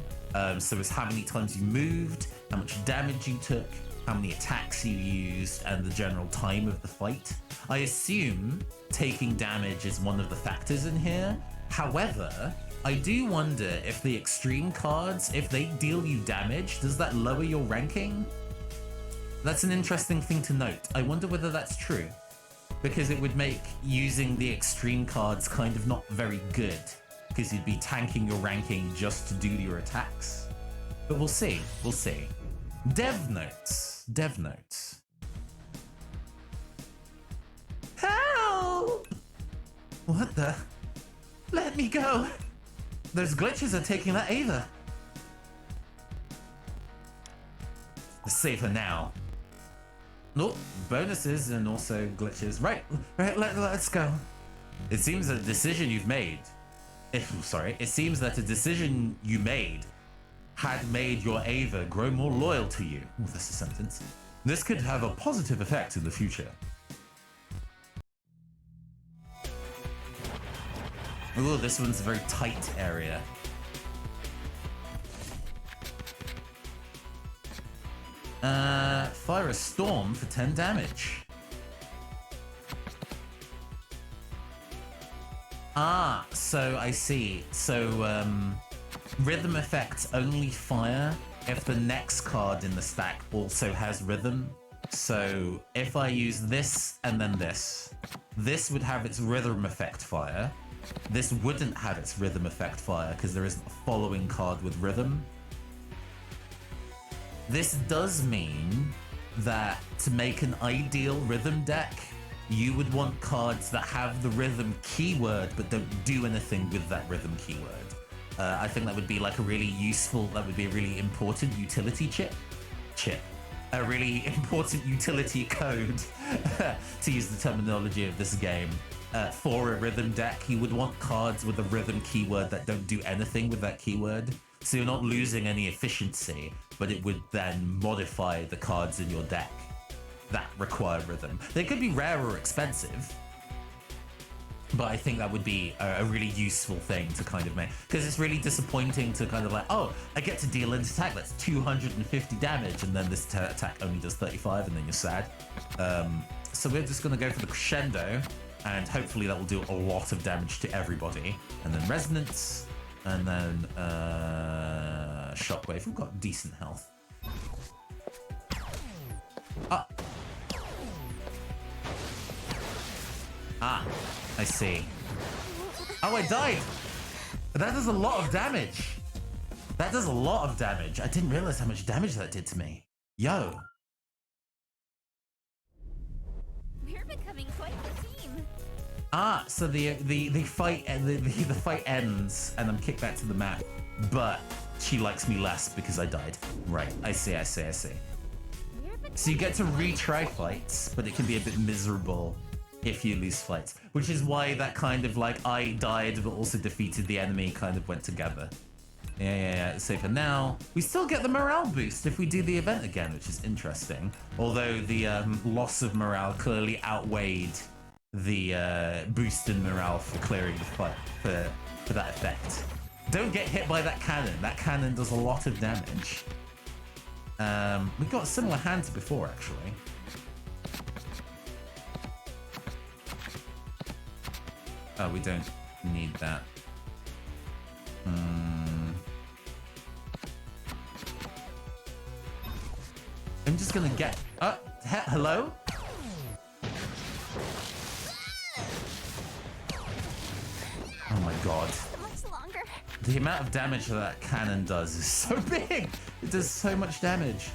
So it's how many times you moved, how much damage you took, how many attacks you used, and the general time of the fight. I assume taking damage is one of the factors in here. However, I do wonder if the extreme cards, if they deal you damage, does that lower your ranking? That's an interesting thing to note. I wonder whether that's true, because it would make using the extreme cards kind of not very good, because you'd be tanking your ranking just to do your attacks. But we'll see, we'll see. Dev notes, dev notes. Help! What the? Let me go! Those glitches are taking that Ava. Save her now. Nope, bonuses and also glitches. Right, let's go. It seems that a decision you've made, it seems that a decision you made had made your Ava grow more loyal to you. Oh, that's a sentence. This could have a positive effect in the future. Ooh, this one's a very tight area. Fire a storm for 10 damage. Ah, so I see. So, rhythm effects only fire if the next card in the stack also has rhythm. So, if I use this and then this would have its rhythm effect fire. This wouldn't have its rhythm effect fire because there isn't a following card with rhythm. This does mean that to make an ideal rhythm deck, you would want cards that have the rhythm keyword but don't do anything with that rhythm keyword. I think that would be like a really useful, that would be a really important utility chip. A really important utility code, to use the terminology of this game. For a rhythm deck, you would want cards with a rhythm keyword that don't do anything with that keyword. So you're not losing any efficiency, but it would then modify the cards in your deck that require rhythm. They could be rare or expensive, but I think that would be a really useful thing to kind of make, because it's really disappointing to kind of like, oh, I get to deal an attack that's 250 damage, and then this attack only does 35, and then you're sad. So we're just going to go for the crescendo, and hopefully that will do a lot of damage to everybody. And then resonance, and then shockwave. We've got decent health. Ah, I see. Oh, I died. That does a lot of damage. That does a lot of damage. I didn't realize how much damage that did to me. Yo. We're becoming quite the team. Ah, so the fight ends and I'm kicked back to the map, but she likes me less because I died. Right, I see. So you get to retry fights, but it can be a bit miserable if you lose fights, which is why that kind of like I died but also defeated the enemy kind of went together. Yeah. So for now, we still get the morale boost if we do the event again, which is interesting. Although the loss of morale clearly outweighed the boost in morale for clearing the fight for that effect. Don't get hit by that cannon. That cannon does a lot of damage. We got a similar hand to before, actually. Oh, we don't need that. I'm just gonna get... hello? god. Much longer. The amount of damage that cannon does is so big. It does so much damage.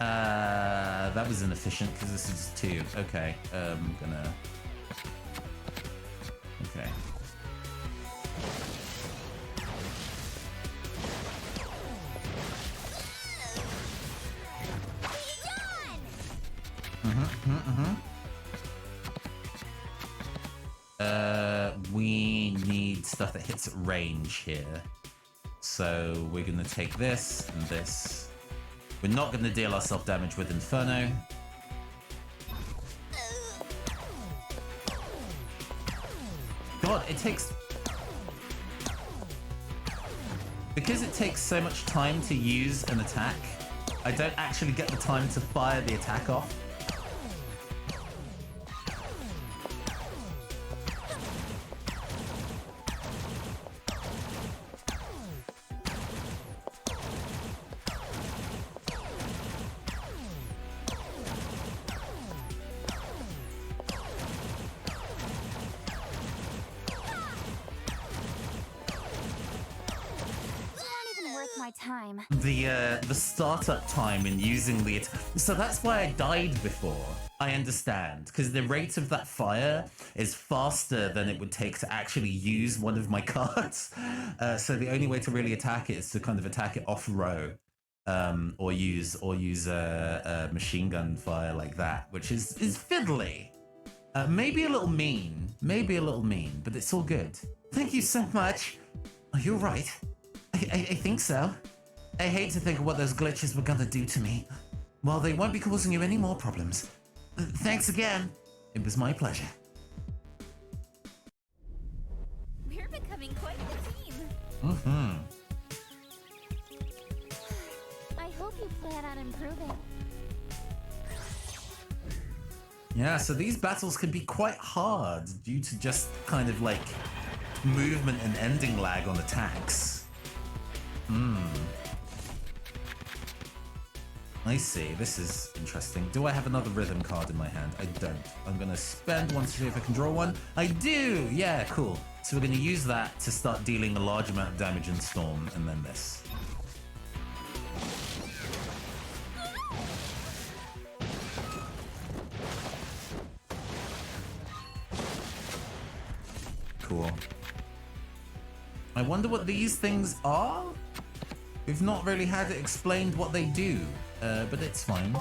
That was inefficient because this is 2. Okay, gonna... Okay. We need stuff that hits range here. So we're gonna take this and this. We're not gonna deal ourselves damage with Inferno. God, it takes... Because it takes so much time to use an attack, I don't actually get the time to fire the attack off. The startup time in using the so that's why I died before. I understand, because the rate of that fire is faster than it would take to actually use one of my cards. So the only way to really attack it is to kind of attack it off row, or use a machine gun fire like that, which is fiddly. Maybe a little mean, but it's all good. Thank you so much. Oh, you're right. I think so. I hate to think of what those glitches were gonna do to me. Well, they won't be causing you any more problems. Thanks again. It was my pleasure. We're becoming quite the team. Mm-hmm. I hope you plan on improving. Yeah, so these battles can be quite hard due to just kind of like movement and ending lag on attacks. I see. This is interesting. Do I have another rhythm card in my hand? I don't. I'm going to spend one to see if I can draw one. I do! Yeah, cool. So we're going to use that to start dealing a large amount of damage in Storm, and then this. Cool. I wonder what these things are? We've not really had it explained what they do, but it's fine.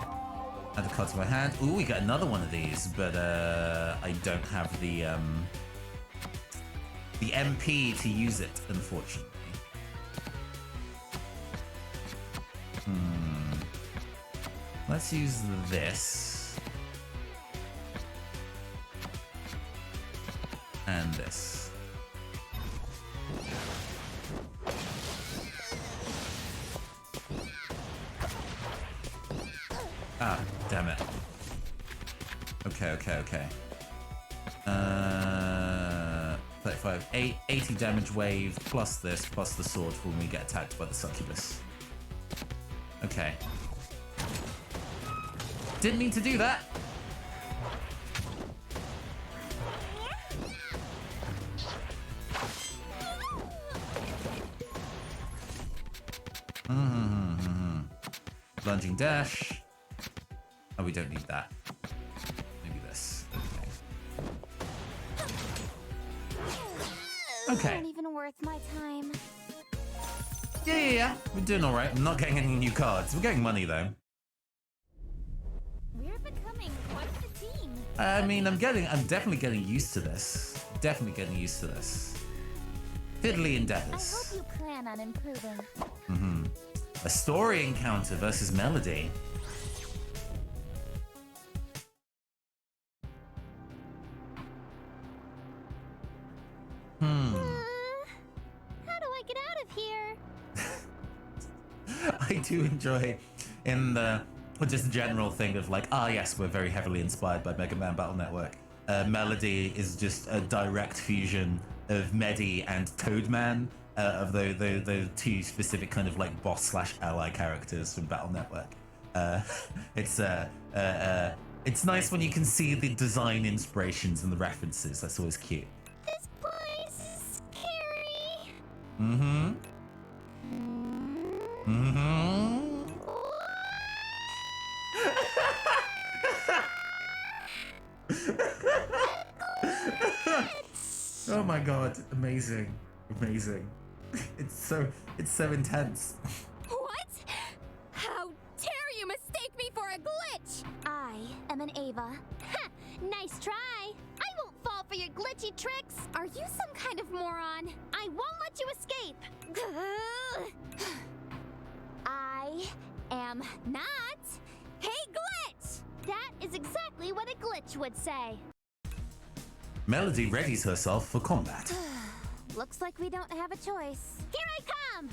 Add a card to my hand. Ooh, we got another one of these, but I don't have the MP to use it, unfortunately. Let's use this. And this. Ah, damn it. Okay. 35, 80 damage wave, plus this, plus the sword for when we get attacked by the succubus. Okay. Didn't mean to do that. Lunging dash. Oh, we don't need that. Maybe this. Okay. Not even worth my time. Yeah. We're doing all right. I'm not getting any new cards. We're getting money though. We're becoming quite the team. I mean, I'm definitely getting used to this. Fiddly endeavors. I hope you plan on improving. A story encounter versus Melody. How do I get out of here? I do enjoy in the just general thing of like, yes, we're very heavily inspired by MegaMan Battle Network. Melody is just a direct fusion of Medi and Toadman, of the two specific kind of like boss/ally characters from Battle Network. It's It's nice when you can see the design inspirations and the references. That's always cute. This place is scary. Mm-hmm. Mm-hmm. Oh my god, amazing. Amazing. It's so intense. What? How dare you mistake me for a glitch? I am an Ava. Ha! Nice try. I won't fall for your glitchy tricks. Are you some kind of moron? I won't let you escape. I am not a glitch. That is exactly what a glitch would say. Melody readies herself for combat. Looks like we don't have a choice. Here I come!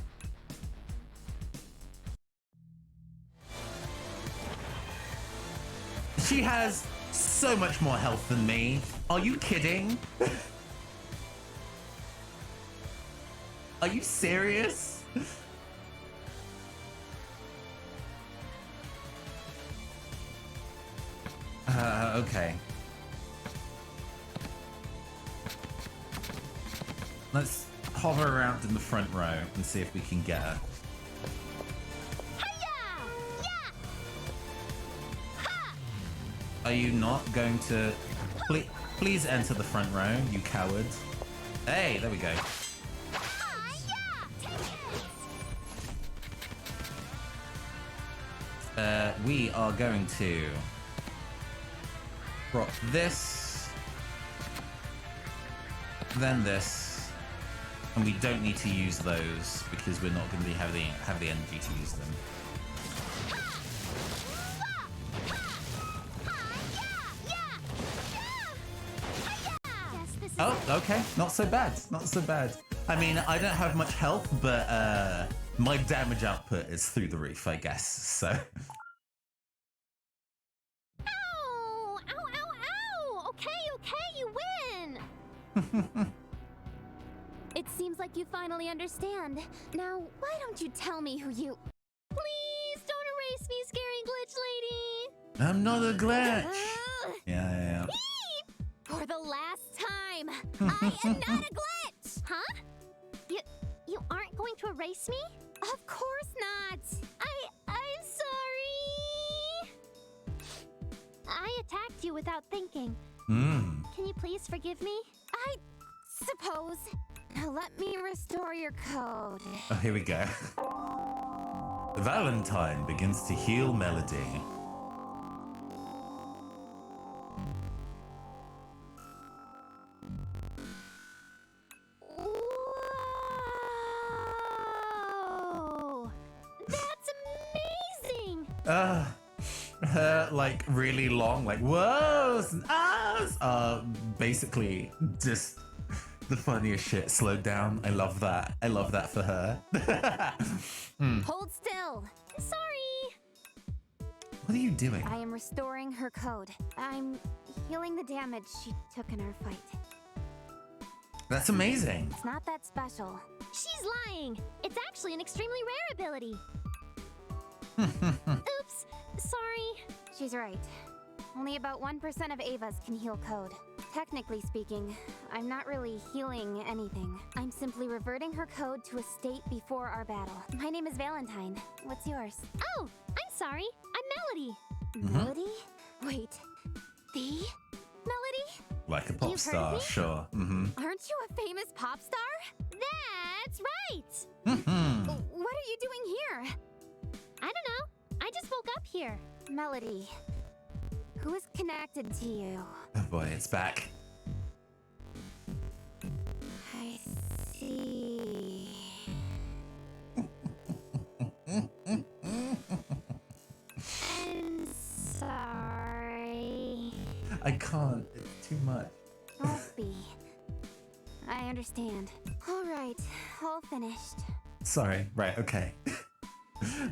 She has so much more health than me. Are you kidding? Are you serious? Okay. Let's hover around in the front row and see if we can get her. Hiya! Yeah! Ha! Are you not going to... Please enter the front row, you cowards. Hey, there we go. Yeah! Take it! We are going to... rock this. Then this. And we don't need to use those because we're not going to have the energy to use them. Oh, okay. Not so bad. Not so bad. I mean, I don't have much health, but my damage output is through the roof, I guess. So. Ow! Ow, ow, ow! Okay, you win! It seems like you finally understand. Now, why don't you tell me who you... Please don't erase me, scary glitch lady! I'm not a glitch! Ugh. Yeah. For the last time, I am not a glitch! Huh? You aren't going to erase me? Of course not! I'm sorry! I attacked you without thinking. Can you please forgive me? I suppose. Now let me restore your code. Oh, here we go. Valentine begins to heal Melody. Whoa! That's amazing! Her, like, really long, like, whoas and ahs are basically just the funniest shit slowed down. I love that. I love that for her. Hold still. Sorry. What are you doing? I am restoring her code. I'm healing the damage she took in our fight. That's amazing. It's not that special. She's lying. It's actually an extremely rare ability. Oops. Sorry. She's right. Only about 1% of Avas can heal code. Technically speaking, I'm not really healing anything. I'm simply reverting her code to a state before our battle. My name is Valentine. What's yours? Oh, I'm sorry. I'm Melody. Melody? Wait. The Melody? Like a pop You've heard star, me? sure. Aren't you a famous pop star? That's right! What are you doing here? I don't know. I just woke up here. Melody, who is connected to you? Oh boy, it's back. I see. I'm sorry. I can't. It's too much. Don't be. I understand. All right, all finished. Sorry. Right. Okay.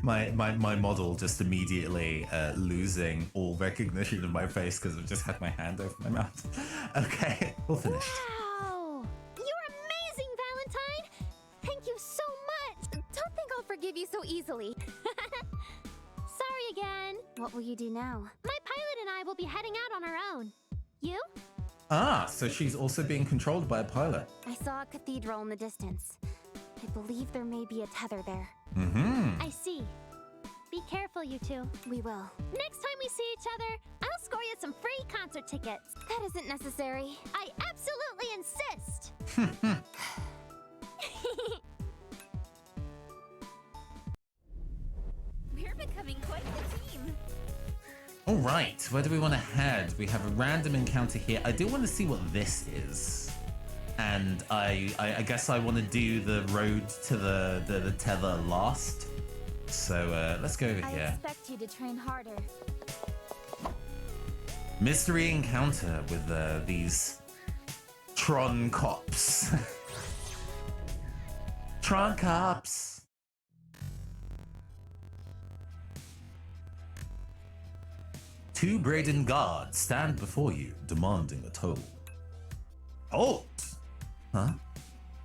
my model just immediately losing all recognition of my face because I've just had my hand over my mouth. Okay, all finished. Wow! You're amazing, Valentine! Thank you so much! Don't think I'll forgive you so easily. Sorry again. What will you do now? My pilot and I will be heading out on our own. You? Ah, so she's also being controlled by a pilot. I saw a cathedral in the distance. I believe there may be a tether there. Mm-hmm. I see. Be careful, you two. We will. Next time we see each other, I'll score you some free concert tickets. That isn't necessary. I absolutely insist. We're becoming quite the team. All right, where do we want to head? We have a random encounter here. I do want to see what this is. And I guess I want to do the road to the tether last. So let's go over I here. expect you to train harder. Mystery encounter with these Tron cops. Tron cops. Two Braden guards stand before you, demanding a toll. Halt! Huh?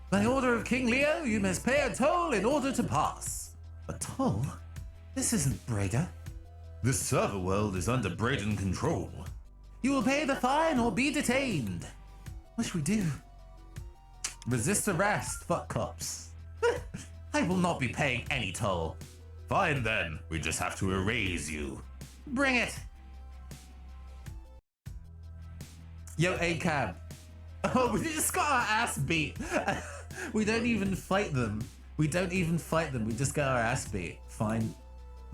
By order of King Leo, you must pay a toll in order to pass. A toll? This isn't Breda. The server world is under Braden control. You will pay the fine or be detained. What should we do? Resist arrest, fuck cops. I will not be paying any toll. Fine then, we just have to erase you. Bring it. Yo, A-Cab. Oh, we just got our ass beat. We don't even fight them. We don't even fight them. We just get our ass beat. Fine.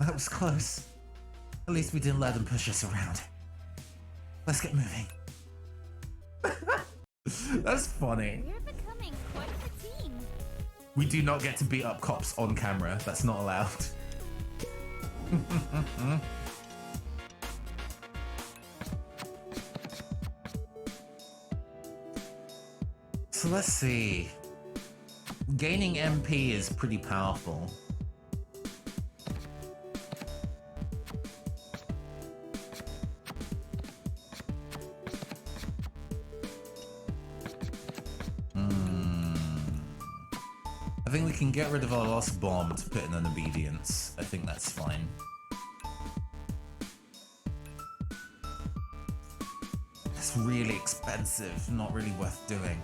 That was close. At least we didn't let them push us around. Let's get moving. That's funny. We're becoming quite the team. We do not get to beat up cops on camera. That's not allowed. So let's see. Gaining MP is pretty powerful. I think we can get rid of our last bomb to put in an obedience. I think that's fine. It's really expensive, not really worth doing.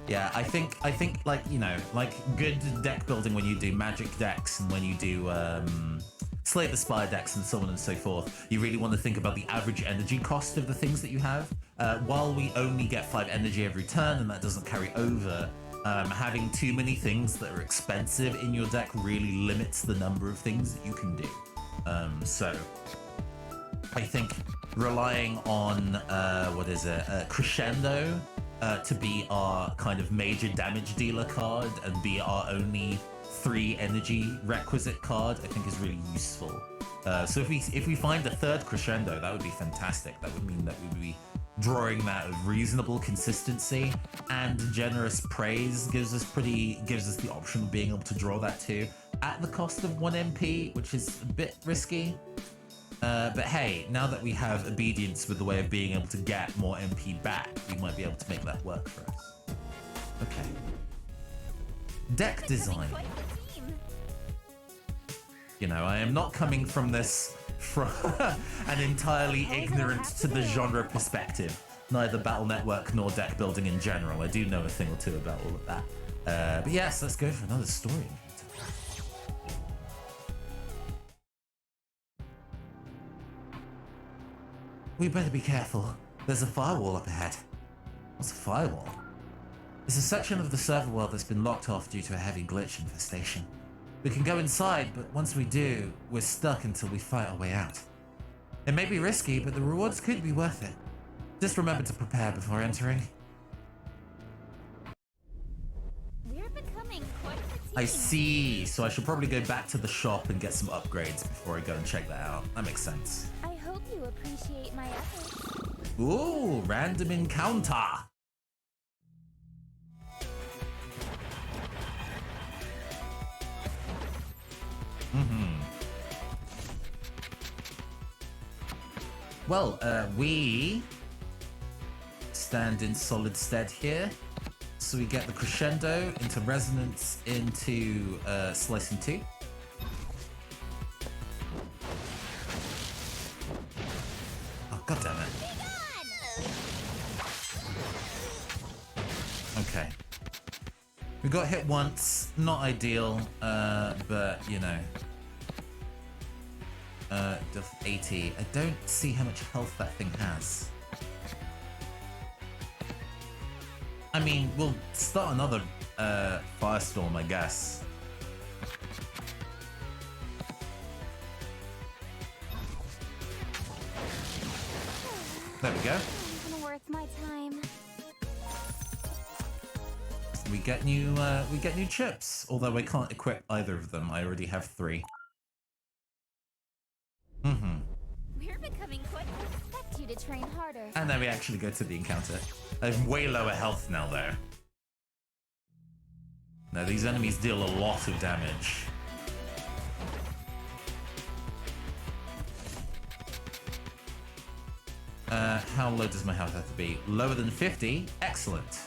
Yeah, I think like, you know, like good deck building when you do magic decks and when you do Slay the Spire decks and so on and so forth, you really want to think about the average energy cost of the things that you have. While we only get 5 energy every turn and that doesn't carry over, having too many things that are expensive in your deck really limits the number of things that you can do. So I think relying on, Crescendo to be our kind of major damage dealer card and be our only 3 energy requisite card, I think is really useful. So if we find a 3rd Crescendo, that would be fantastic. That would mean that we would be drawing that with reasonable consistency, and generous praise gives us the option of being able to draw that too at the cost of 1 MP, which is a bit risky. But hey, now that we have obedience with the way of being able to get more MP back, we might be able to make that work for us. Okay. Deck design. You know, I am not coming from this from an entirely ignorant to the genre perspective. Neither Battle Network nor deck building in general. I do know a thing or two about all of that. But yes, let's go for another story. We better be careful. There's a firewall up ahead. What's a firewall? It's a section of the server world that's been locked off due to a heavy glitch infestation. We can go inside, but once we do, we're stuck until we fight our way out. It may be risky, but the rewards could be worth it. Just remember to prepare before entering. We're becoming quite the team. I see, so I should probably go back to the shop and get some upgrades before I go and check that out. That makes sense. I hope you appreciate my efforts. Ooh, random encounter. Well, we stand in solid stead here. So we get the Crescendo into Resonance into Slicing 2. God damn it. Okay. We got hit once. Not ideal, but you know. Def 80. I don't see how much health that thing has. I mean, we'll start another firestorm, I guess. There we go. Not even worth my time. We get new chips. Although I can't equip either of them. I already have 3. We're becoming quite. I expect you to train harder. And then we actually go to the encounter. I have way lower health now, though. Now these enemies deal a lot of damage. How low does my health have to be? Lower than 50? Excellent.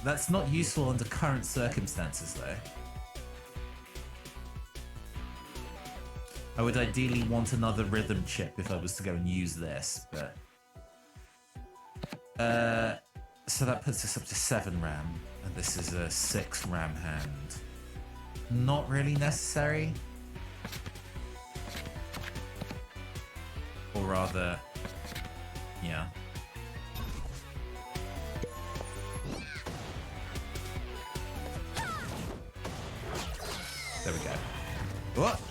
That's not useful under current circumstances, though. I would ideally want another rhythm chip if I was to go and use this, but... so that puts us up to 7 RAM, and this is a 6 RAM hand. Not really necessary. Or rather, yeah. There we go. What?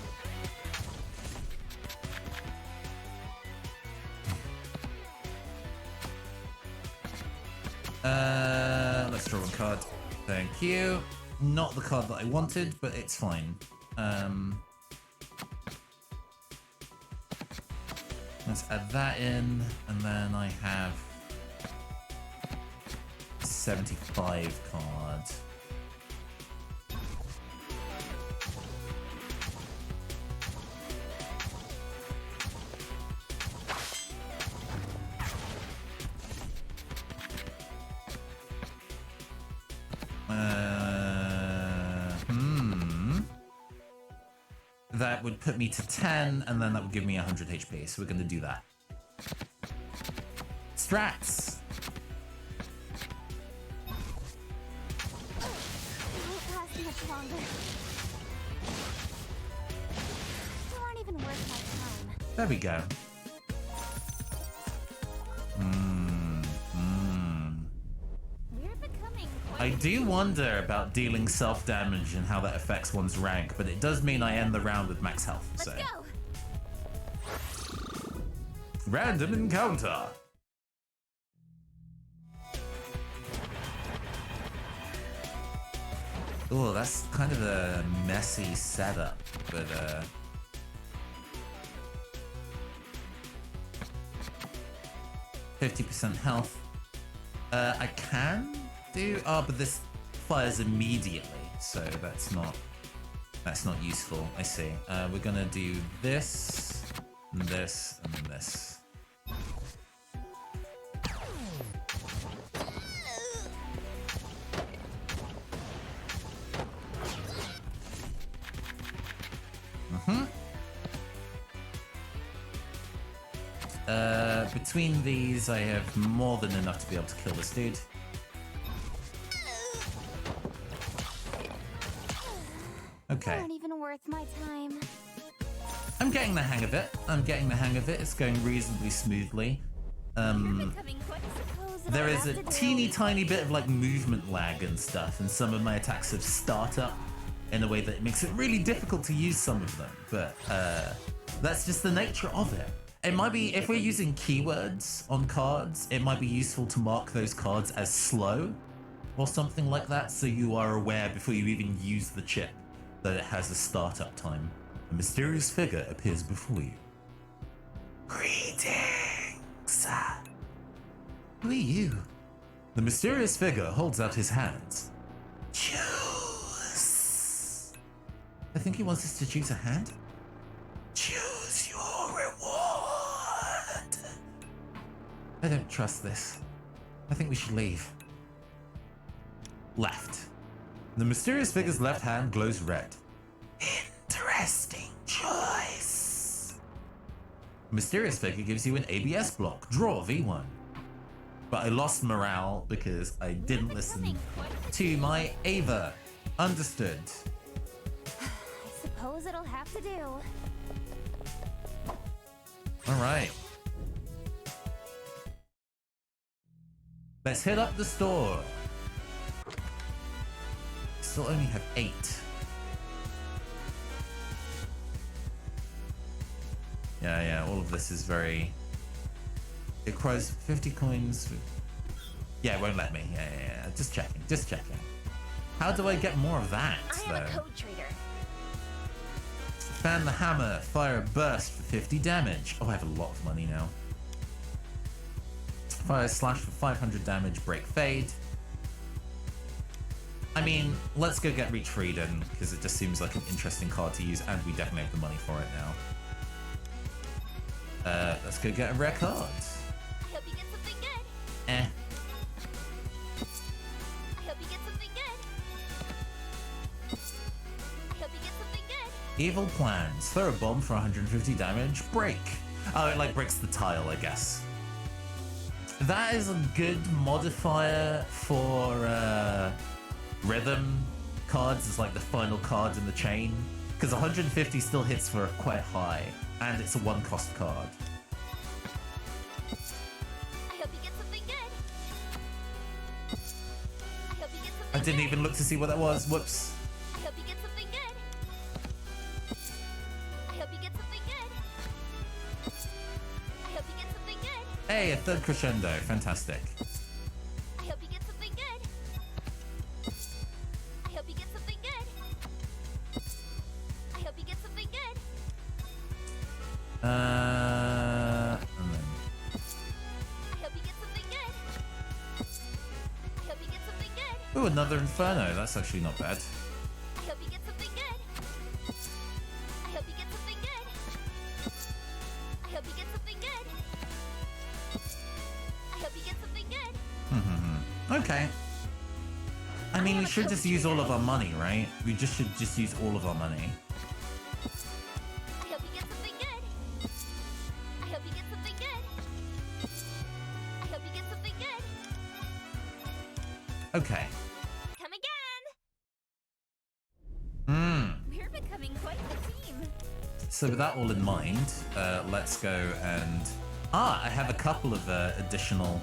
Let's draw one card. Thank you. Not the card that I wanted, but it's fine. Let's add that in, and then I have 75 cards. That would put me to 10, and then that would give me 100 HP, so we're going to do that. Strats! It won't last much longer. You aren't even worth my time. There we go. We're becoming quite. I do wonder about dealing self-damage and how that affects one's rank, but it does mean I end the round with max health, Let's so... go. Random encounter! Oh, that's kind of a messy setup, but 50% health. I can do... Oh, but this fires immediately, so that's not useful. I see. We're gonna do this, and this, and this. Between these, I have more than enough to be able to kill this dude. Okay. Aren't even worth my time. I'm getting the hang of it. It's going reasonably smoothly. Becoming quite. Suppose if There I is a have to teeny do- tiny bit of like movement lag and stuff, and some of my attacks have start up in a way that makes it really difficult to use some of them, but that's just the nature of it. It might be, if we're using keywords on cards, it might be useful to mark those cards as slow or something like that, so you are aware before you even use the chip that it has a startup time. A mysterious figure appears before you. Greetings! Who are you? The mysterious figure holds out his hands. Choose! I think he wants us to choose a hand. Choose your reward! I don't trust this. I think we should leave. Left. The mysterious figure's left hand glows red. Interesting choice. Mysterious figure gives you an ABS block. Draw V1. But I lost morale because I didn't listen to my Ava. Understood. I suppose it'll have to do. Alright. Let's hit up the store. Still only have 8. Yeah, all of this is very... It requires 50 coins. Yeah, it won't let me. Yeah. Just checking. How do I get more of that, I am a code trader. Fan the hammer, fire a burst for 50 damage. Oh, I have a lot of money now. Fire a slash for 500 damage, break fade. I mean, let's go get Reach Freedom, because it just seems like an interesting card to use, and we definitely have the money for it now. Let's go get a rare card. I hope you get something good. Eh. I hope you get something good. I hope you get something good. Evil plans. Throw a bomb for 150 damage. Break. Oh, it like breaks the tile, I guess. That is a good modifier for rhythm cards. It's like the final card in the chain. Because 150 still hits for quite high. And it's a 1-cost card. I hope you get something good. I hope you get something I didn't good. even look to see what that was. Whoops. I hope you get something good. I hope you get something good. I hope you get something good. Hey, a third crescendo. Fantastic. I hope you get something good. I hope you get something good. I hope you get something good. And then I hope you get something good. I hope you get something good. ooh, another Inferno. That's actually not bad. I hope you get something good. I hope you get something good. I hope you get something good. I hope you get something good. Okay. I mean, we should just use all of our money, right? We should just use all of our money. I hope you get something good. I hope you get something good. I hope you get something good. Okay. Come again. We're becoming quite the team. So with that all in mind, let's go and... I have a couple of additional...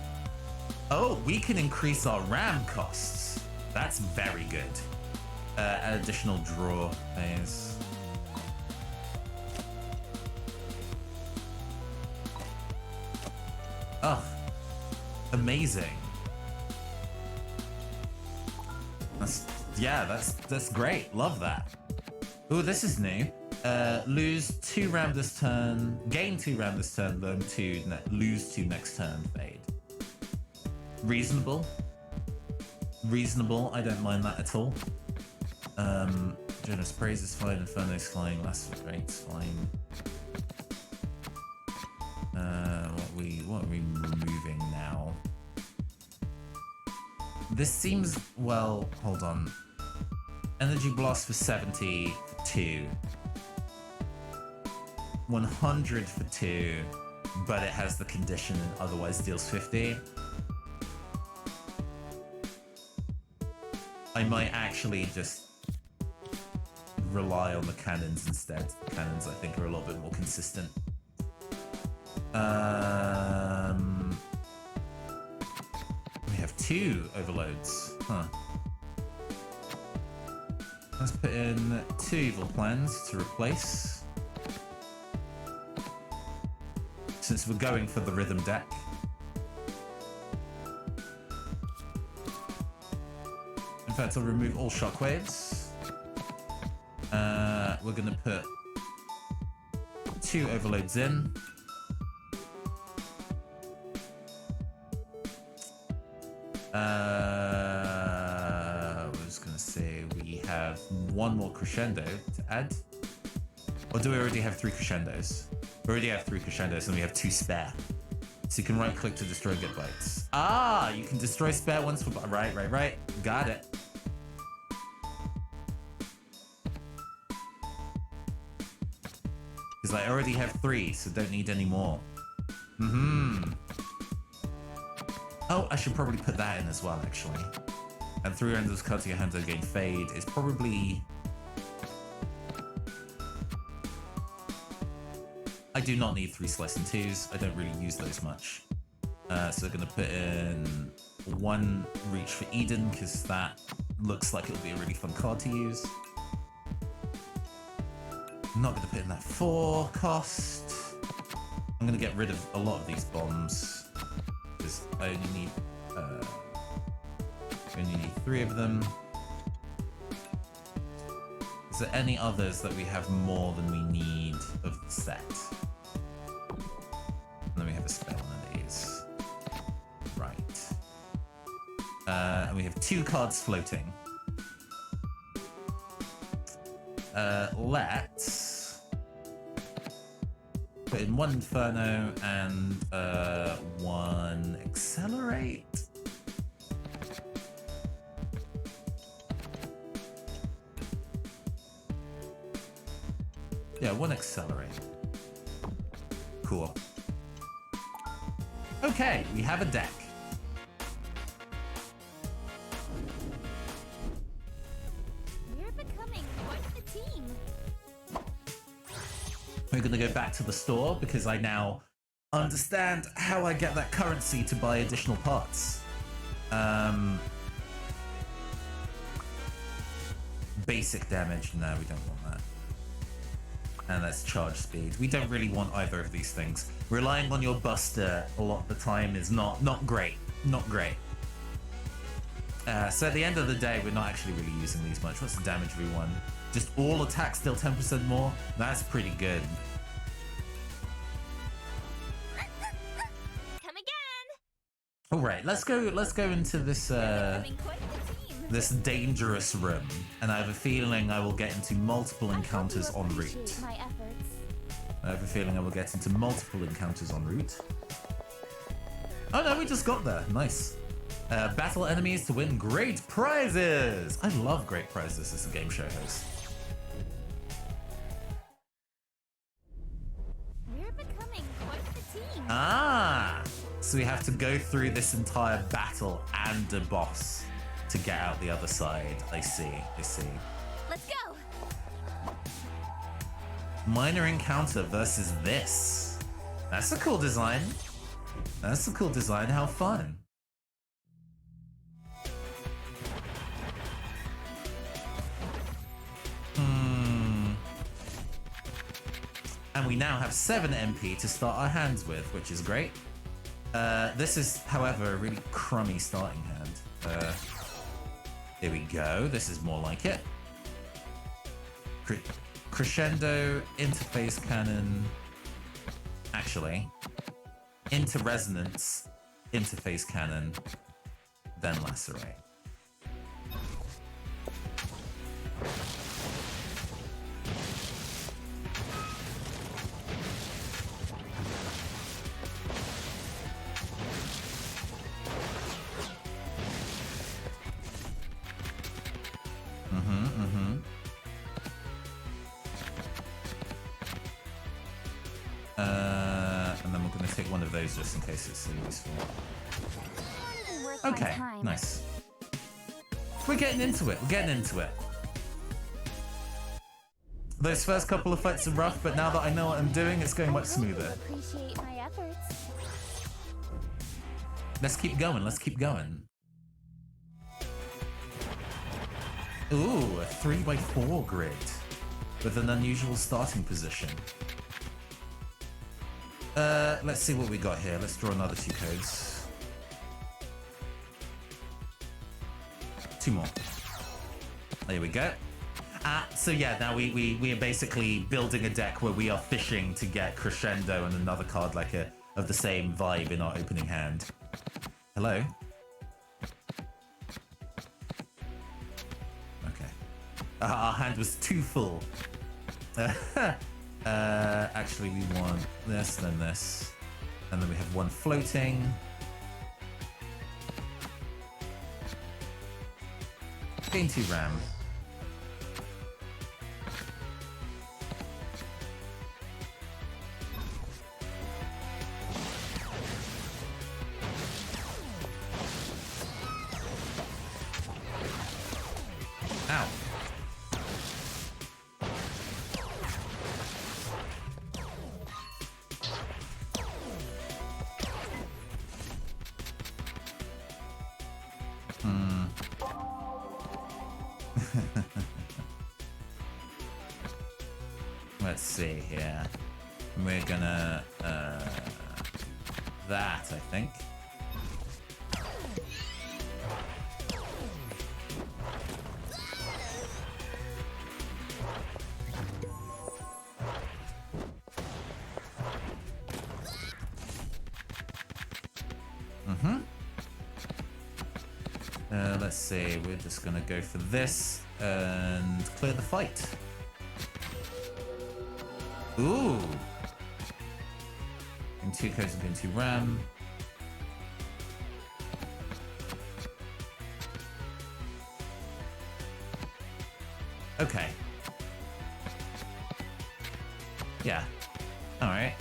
Oh, we can increase our RAM costs. That's very good. An additional draw phase. Oh, amazing. That's great. Love that. Ooh, this is new. Lose 2 RAM this turn, gain 2 RAM this turn, learn 2, lose 2 next turn, fade. Reasonable. I don't mind that at all. Generous Praise is fine, Inferno's fine, Last Rate's fine. What are we removing now? This seems, well, hold on. Energy Blast for 70 for 2. 100 for 2, but it has the condition and otherwise deals 50. I might actually just rely on the cannons instead. The cannons, I think, are a little bit more consistent. We have 2 overloads. Huh. Let's put in 2 evil plans to replace. Since we're going for the rhythm deck. In fact, I'll remove all shockwaves. We're gonna put 2 overloads in. I was gonna say we have 1 more crescendo to add. Or do we already have 3 crescendos? We already have 3 crescendos and we have 2 spare. So you can right click to destroy good bites. Ah, you can destroy spare ones for... Right. Got it. Because I already have 3, so don't need any more. Oh, I should probably put that in as well, actually. And 3 randoms card to your hand to gain fade is probably... I do not need 3 slice and 2s. I don't really use those much. So we're going to put in 1 reach for Eden, because that looks like it'll be a really fun card to use. I'm not going to put in that 4 cost. I'm going to get rid of a lot of these bombs, because I only need 3 of them. Is there any others that we have more than we need of the set? And then we have a spell on these. Right. And we have 2 cards floating. Let's put in 1 Inferno and 1 Accelerate. Yeah, 1 Accelerate. Cool. Okay, we have a deck. We're becoming quite the team. We're gonna go back to the store because I now understand how I get that currency to buy additional parts. Basic damage, no, we don't want that. And that's charge speed. We don't really want either of these things. Relying on your buster a lot of the time is not great. Not great. So at the end of the day, we're not actually really using these much. What's the damage we won? Just all attacks still 10% more? That's pretty good. Come again. All right, let's go into this Becoming quite the team. this dangerous room, and I have a feeling I will get into multiple encounters en route. Appreciate my efforts. I have a feeling I will get into multiple encounters en route. Oh no, we just got there. Nice. Battle enemies to win great prizes. I love great prizes as a game show host. We're becoming quite the team. Ah, so we have to go through this entire battle and a boss to get out the other side. I see. Let's go. Minor encounter versus this. That's a cool design. That's a cool design. How fun. And we now have 7 MP to start our hands with, which is great. This is, however, a really crummy starting hand. Here we go. This is more like it. Crescendo, interface cannon. Actually, into resonance, interface cannon, then lacerate. And then we're going to take one of those just in case it's so useful. Worth my Okay, time. nice. We're getting into it. Those first couple of fights are rough, but now that I know what I'm doing, it's going much smoother. Appreciate my efforts. Let's keep going. Ooh, a 3x4 grid with an unusual starting position. Let's see what we got here. Let's draw another 2 codes. 2 more. There we go. So yeah, now we are basically building a deck where we are fishing to get Crescendo and another card like of the same vibe in our opening hand. Hello? Okay. Our hand was too full. Actually, we want this, then this. And then we have 1 floating. Gain 2 ram. Ow. Let's see here. We're gonna that, I think. Let's see, we're just gonna go for this and clear the fight. Ooh! In 2 codes and gain 2 RAM. Okay. Yeah. Alright.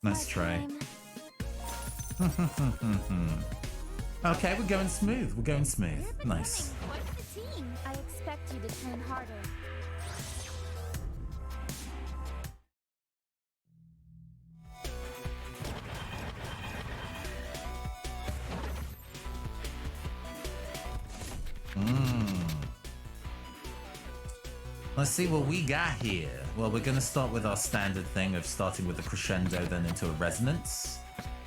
Nice try. Okay, we're going smooth. We're going smooth. Nice. Quite the team. I expect you to train harder. Let's see what we got here. Well, we're going to start with our standard thing of starting with a crescendo, then into a resonance.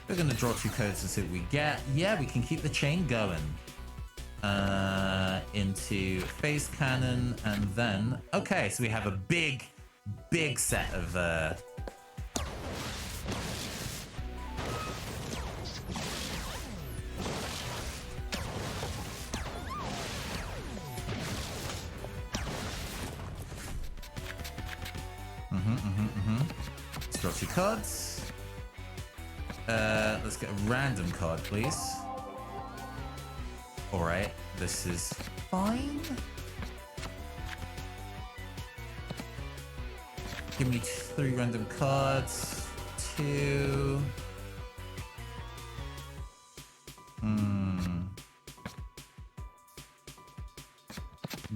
We're going to draw 2 codes and see what we get. Yeah, we can keep the chain going. Into phase cannon, and then... Okay, so we have a big set of... Let's draw 2 cards. Let's get a random card, please. Alright, this is fine. Give me 3 random cards. 2.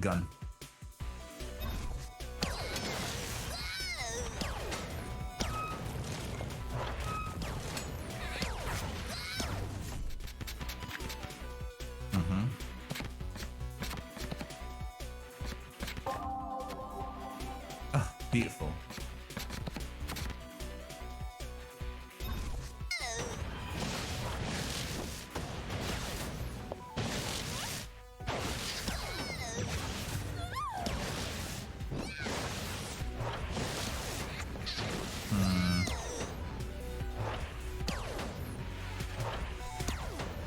Gun. Beautiful.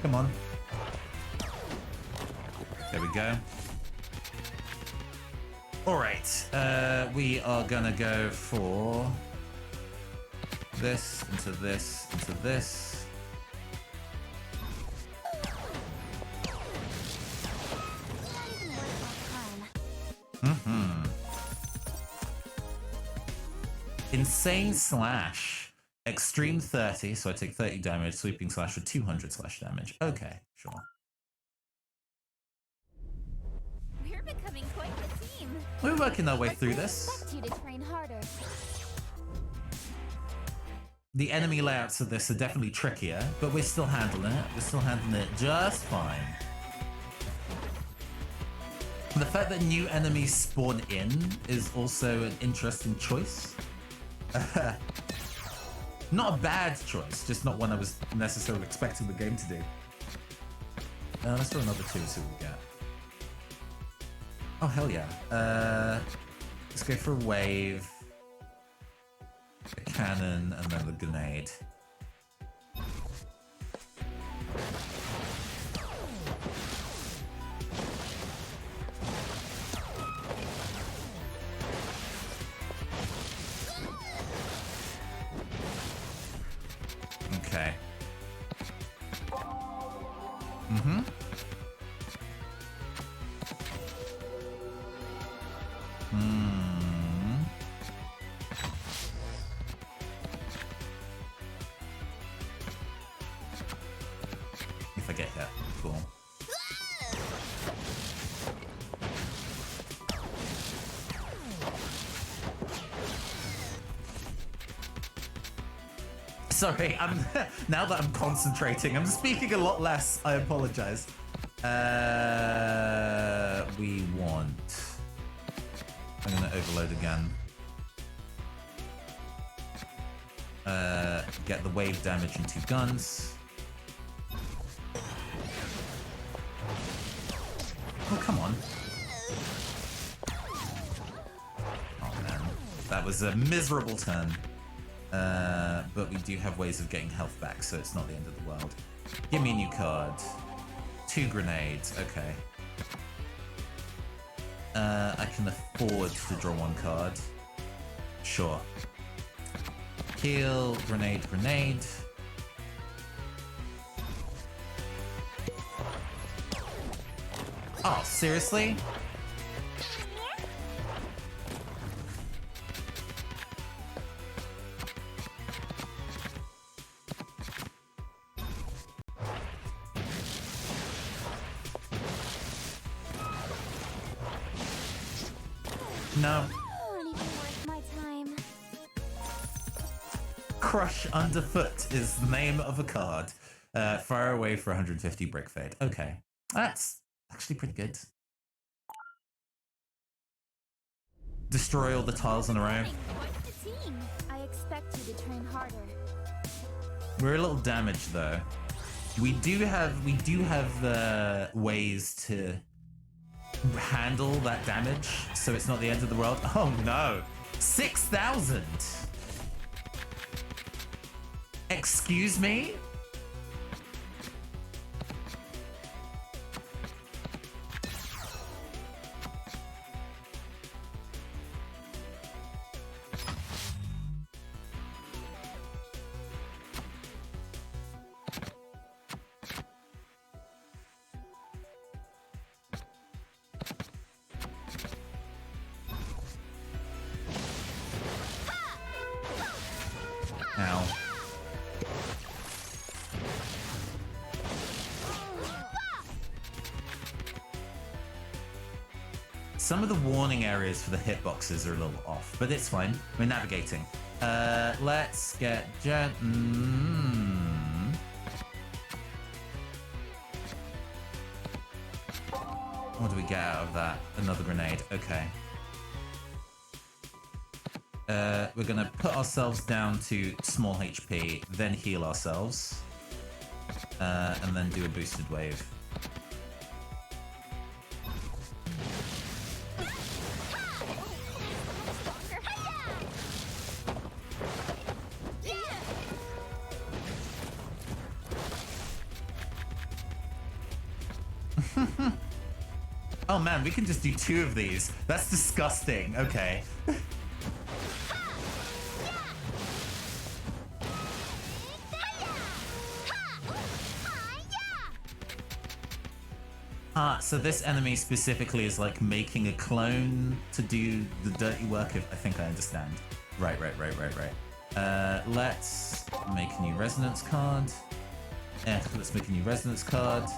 Come on. There we go. All right, we are gonna go for this, into this, into this. Insane slash. Extreme 30, so I take 30 damage. Sweeping slash for 200 slash damage. Okay, sure. We're becoming quite the team. We're working our way through this. I expect you to train harder. The enemy layouts of this are definitely trickier, but we're still handling it. We're still handling it just fine. The fact that new enemies spawn in is also an interesting choice. Not a bad choice, just not one I was necessarily expecting the game to do. Let's do another 2 and see what we get. Oh, hell yeah. Let's go for a wave, a cannon, and then the grenade. Okay. get hit. Cool. Sorry, now that I'm concentrating, I'm speaking a lot less. I apologize. We want... I'm gonna overload again. Get the wave damage into guns. Oh, come on. Oh, man. That was a miserable turn. But we do have ways of getting health back, so it's not the end of the world. Give me a new card. 2 grenades. Okay. I can afford to draw 1 card. Sure. Heal, grenade, grenade. Oh, seriously? No. Won't even worth my time. Crush Underfoot is the name of a card. Fire away for 150 Brick Fade. Okay. That's actually pretty good. Destroy all the tiles in a row. Quite the team. I expect you to train harder. We're a little damaged though. We do have ways to handle that damage, so it's not the end of the world. Oh no, 6,000. Excuse me? Ow. Some of the warning areas for the hitboxes are a little off, but it's fine. We're navigating. Let's get What do we get out of that? Another grenade. Okay. We're gonna put ourselves down to small HP, then heal ourselves, and then do a boosted wave. Oh man, we can just do 2 of these. That's disgusting. Okay. So this enemy specifically is like making a clone to do the dirty work of... I think I understand. Right. Let's make a new resonance card. Let's make a new resonance card.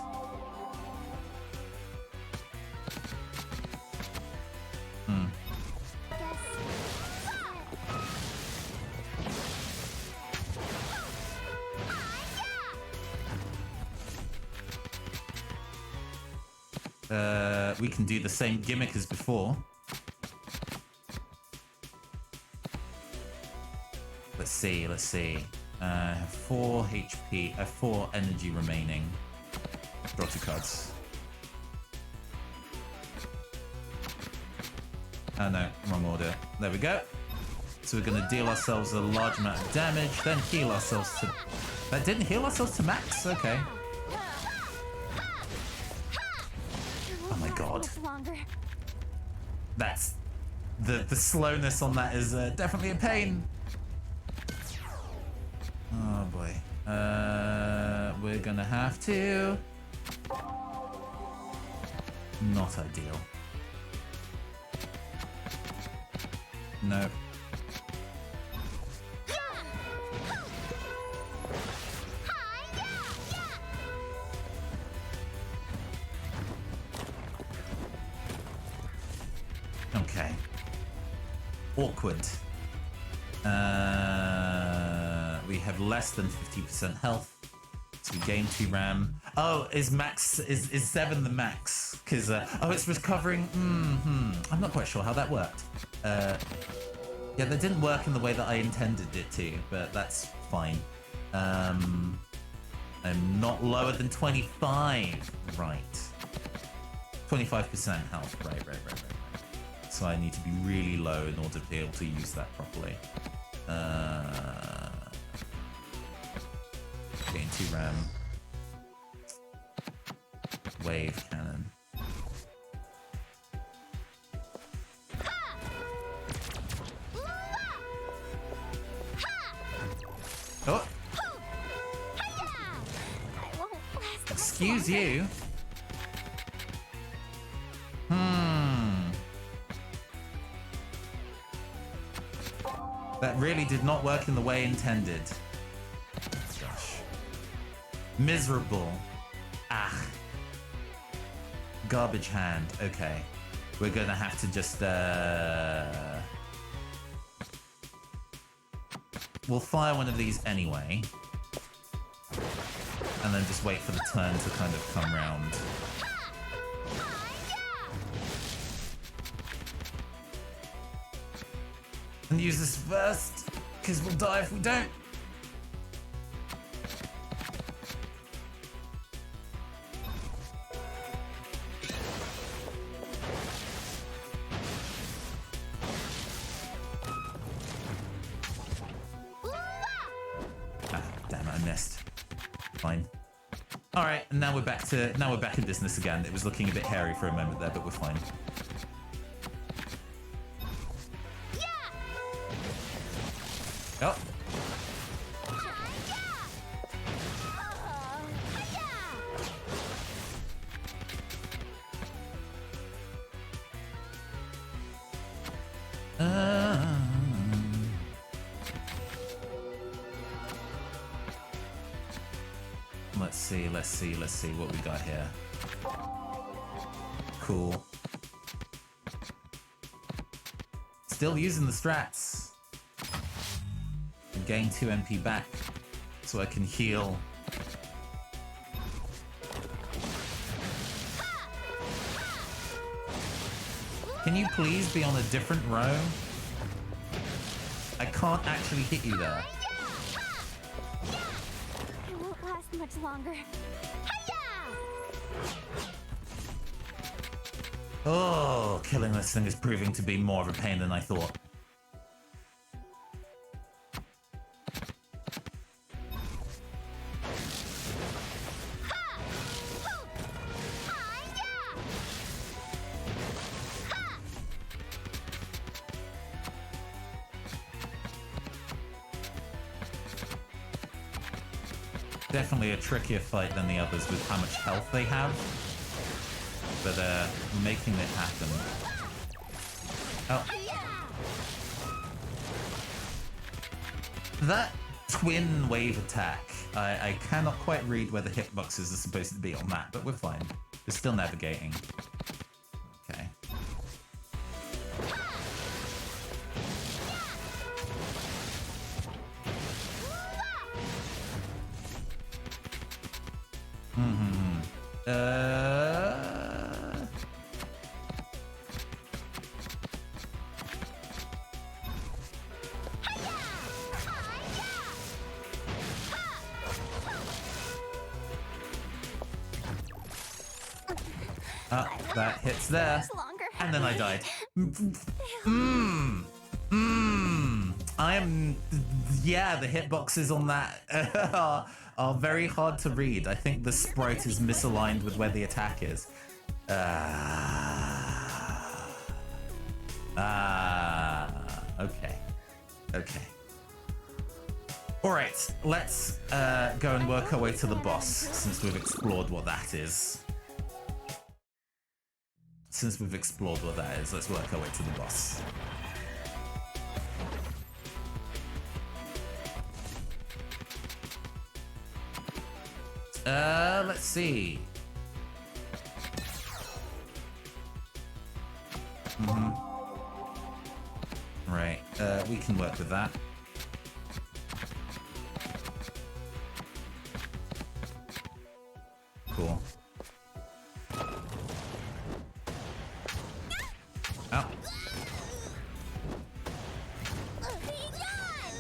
We can do the same gimmick as before. Let's see. 4 HP, 4 energy remaining. Draw 2 cards. Oh no, wrong order. There we go. So we're gonna deal ourselves a large amount of damage, then heal ourselves to... That didn't heal ourselves to max? Okay. Oh my god. That's... The slowness on that is definitely a pain. Oh boy. We're gonna have to... Not ideal. No. Awkward. We have less than 50% health. So we gain 2 RAM. Oh, is 7 the max? Because, oh, it's recovering. I'm not quite sure how that worked. Yeah, that didn't work in the way that I intended it to, but that's fine. I'm not lower than 25. Right. 25% health. Right. So I need to be really low in order to be able to use that properly. Gain 2 RAM. Wave cannon. Oh! Excuse you. That really did not work in the way intended. Gosh. Miserable. Ah. Garbage hand. Okay. We're gonna have to just, we'll fire one of these anyway. And then just wait for the turn to kind of come round. And use this first, because we'll die if we don't. Ah, damn it, I missed. Fine. All right, and now we're back in business again. It was looking a bit hairy for a moment there, but we're fine. Oh. Let's see what we got here. Cool. Still using the strats. Gain 2 MP back so I can heal. Can you please be on a different row? I can't actually hit you there. It won't last much longer. Oh, killing this thing is proving to be more of a pain than I thought. Definitely a trickier fight than the others with how much health they have. But making it happen. Oh. That twin wave attack. I cannot quite read where the hitboxes are supposed to be on that, but we're fine. We're still navigating. Okay. That hits there. And then I died. I am... Yeah, the hitboxes on that are very hard to read. I think the sprite is misaligned with where the attack is. Okay. Alright, let's go and work our way to the boss, since we've explored what that is. Let's work our way to the boss. Let's see. Right. We can work with that. Cool. Oh.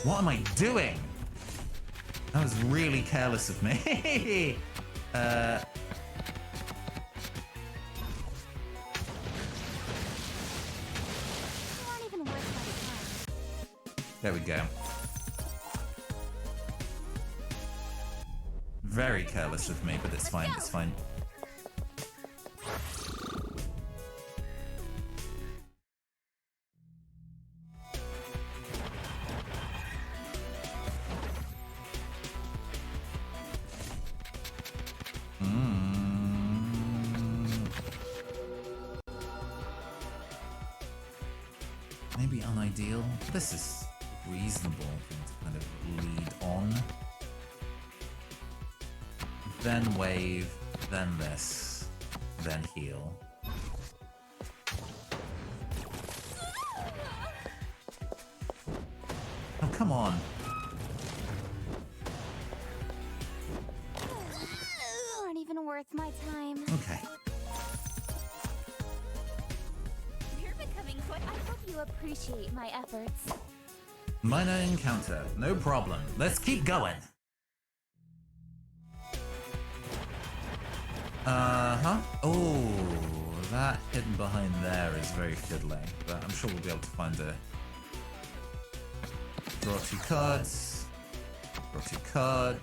What am I doing? That was really careless of me. There we go. Very careless of me, but it's fine, it's fine. Maybe unideal. This is reasonable thing to kind of lead on. Then wave, then this, then heal. Oh, come on. Aren't even worth my time. Okay. You're becoming quite. I hope you appreciate my efforts. Minor encounter, no problem. Let's keep going. Uh-huh. Oh, that hidden behind there is very fiddly, but I'm sure we'll be able to find a... Draw 2 cards. Draw 2 cards,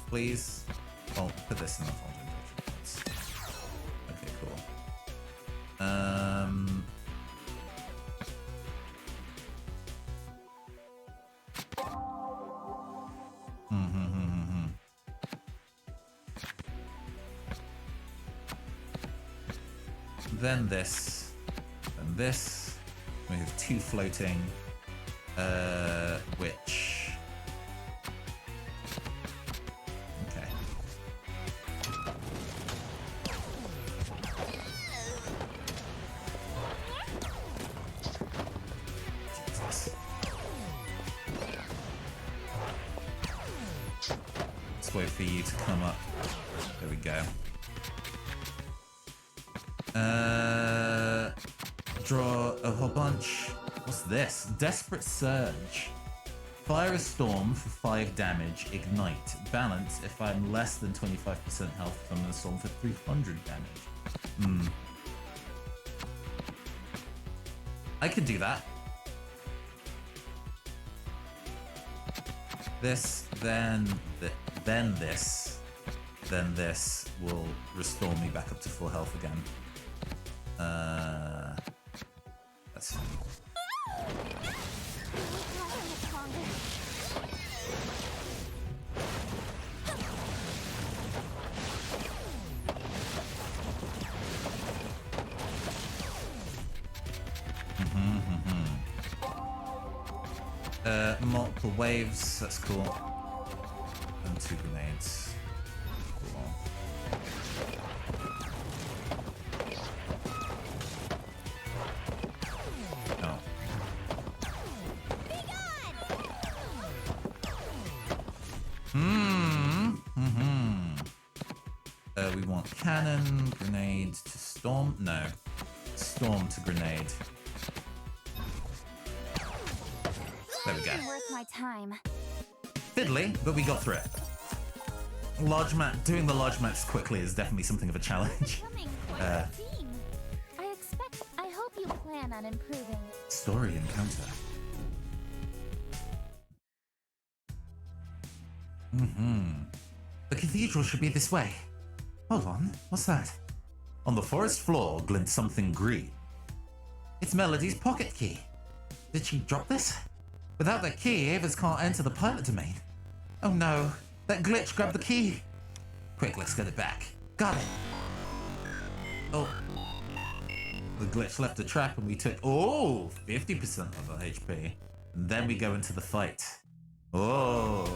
please. Oh, put this in the folder. Okay, cool. Then this, and this. We have 2 floating, which... Okay. Jesus. Let's wait for you to come up. There we go. Draw a whole bunch. What's this? Desperate Surge. Fire a storm for 5 damage. Ignite. Balance if I'm less than 25% health from the storm for 300 damage. I could do that. This, then this. Then this will restore me back up to full health again. That's fine. Multiple waves, that's cool. And 2 grenades. Cool. We want cannon, grenade to storm. No, storm to grenade. There we go. Worth my time. Fiddly, but we got through it. Large map, doing the large maps quickly is definitely something of a challenge. Becoming quite a team. I hope you plan on improving. Story encounter. The cathedral should be this way. Hold on, what's that? On the forest floor glints something green. It's Melody's pocket key. Did she drop this? Without that key, Ava's can't enter the pilot domain. Oh no, that glitch grabbed the key. Quick, let's get it back. Got it. Oh. The glitch left a trap and we took, 50% of our HP. And then we go into the fight. Oh.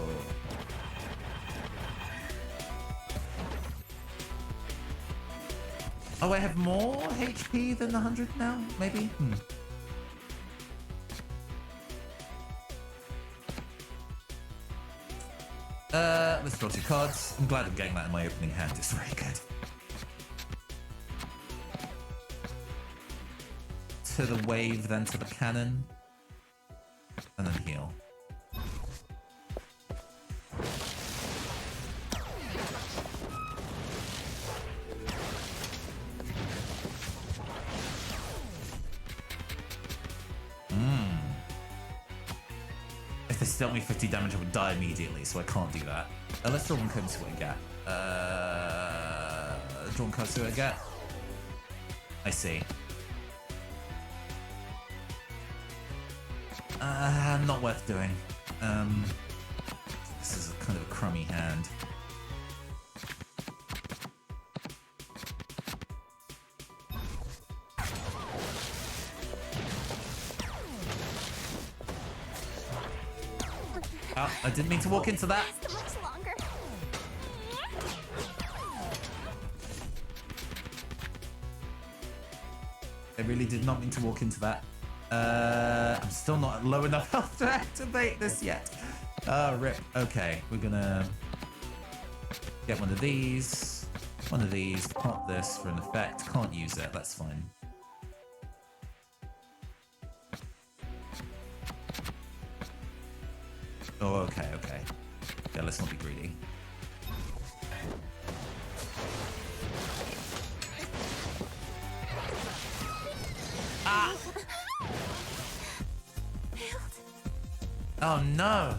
Oh, I have more HP than 100 now, maybe? Let's draw 2 cards. I'm glad I'm getting that in my opening hand. It's very good. To the wave, then to the cannon. And then heal. If they dealt me 50 damage, I would die immediately, so I can't do that. Let's draw 1 card and see what I get. Draw 1 card, see what I get. I see. Not worth doing. This is kind of a crummy hand. Oh, I didn't mean to walk into that. Much longer. I really did not mean to walk into that. I'm still not at low enough health to activate this yet. Rip. Okay, we're gonna get one of these, pop this for an effect. Can't use it, that's fine. Oh, okay, okay. Yeah, let's not be greedy. Ah! Oh no!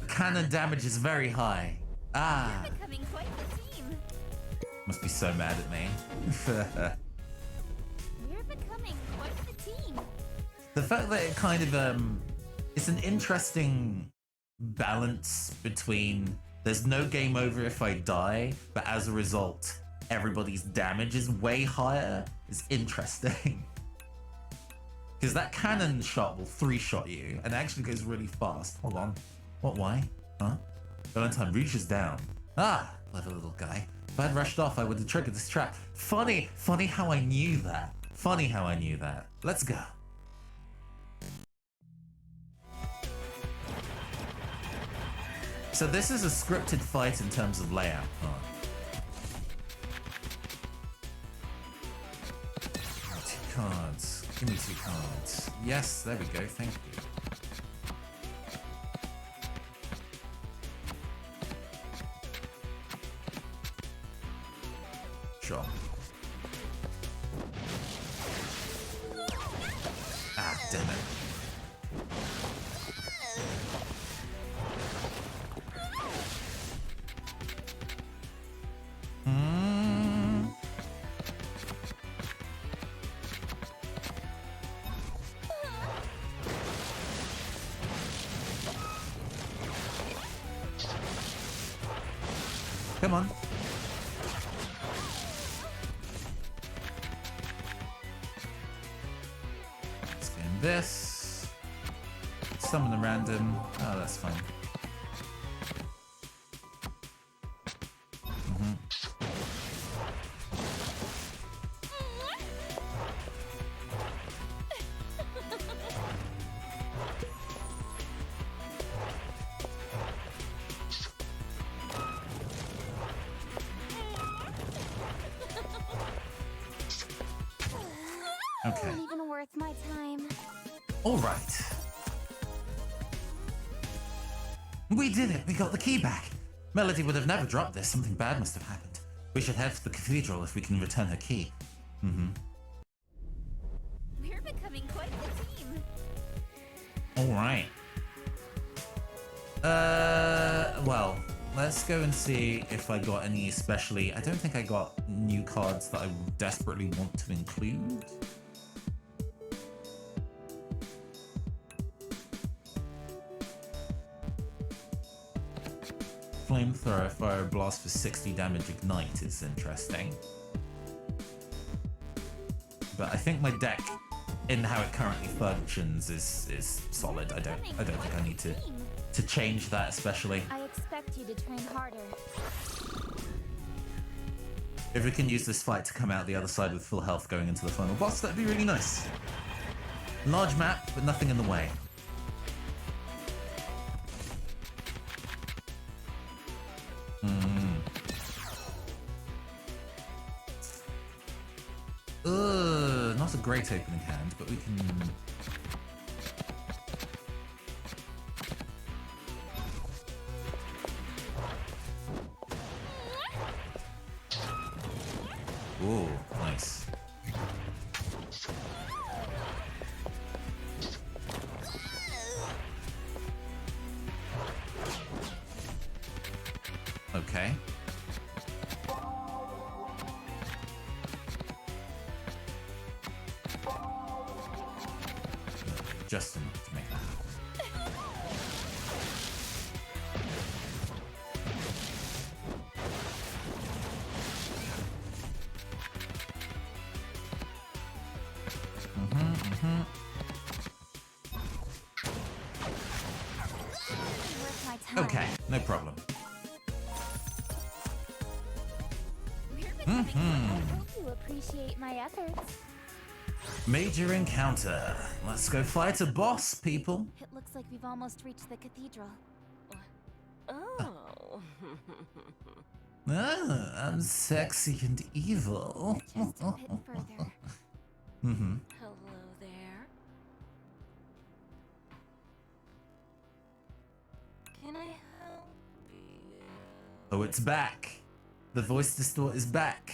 The cannon damage is very high. Ah! Becoming quite the team. Must be so mad at me. We're becoming quite the team. The fact that it kind of, it's an interesting balance between there's no game over if I die, but as a result, everybody's damage is way higher is interesting. Because that cannon shot will 3-shot you, and it actually goes really fast. Hold on. What, why? Huh? Valentine reaches down. Ah, clever little guy. If I'd rushed off, I would have triggered this trap. Funny how I knew that. Funny how I knew that. Let's go. So this is a scripted fight in terms of layout. Huh? 2 cards. Give me 2 cards. Yes, there we go. Thank you. Sure. Ah, damn it. Come on. Spin this. Summon a random. Oh, that's fine. Okay. Not even worth my time. All right. We did it. We got the key back. Melody would have never dropped this. Something bad must have happened. We should head to the cathedral if we can return her key. We're becoming quite the team. All right. Well, let's go and see if I got any especially... I don't think I got new cards that I desperately want to include. Flamethrower, Fire Blast for 60 damage Ignite is interesting. But I think my deck, in how it currently functions, is solid. I don't think I need to change that especially. I expect you to train harder. If we can use this fight to come out the other side with full health going into the final boss, that'd be really nice. Large map, but nothing in the way. great opening hand, but we can... Ooh, nice. Okay. Just enough to make that happen. Worth my time. Okay, no problem. I hope you appreciate my efforts. Major encounter. Let's go fight a boss, people. It looks like we've almost reached the cathedral. Oh. Ah, I'm sexy and evil. Just a bit further. Mm-hmm. Hello there. Can I help you? Oh, it's back. The voice distort is back.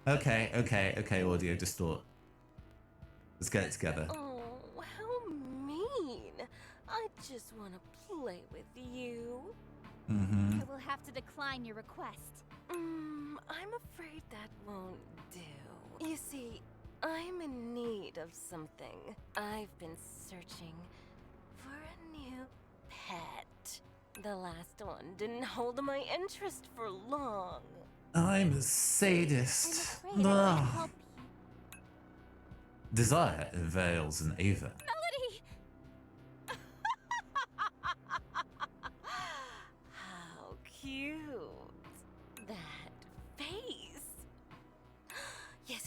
Okay, audio distort. Let's get it together. Oh, how mean. I just want to play with you. Mm-hmm. I will have to decline your request. I'm afraid that won't do. You see, I'm in need of something. I've been searching for a new pet. The last one didn't hold my interest for long. I'm a I'm sadist. afraid I Ugh. can't help you. Desire avails an Ava. Melody! How cute. That face. Yes.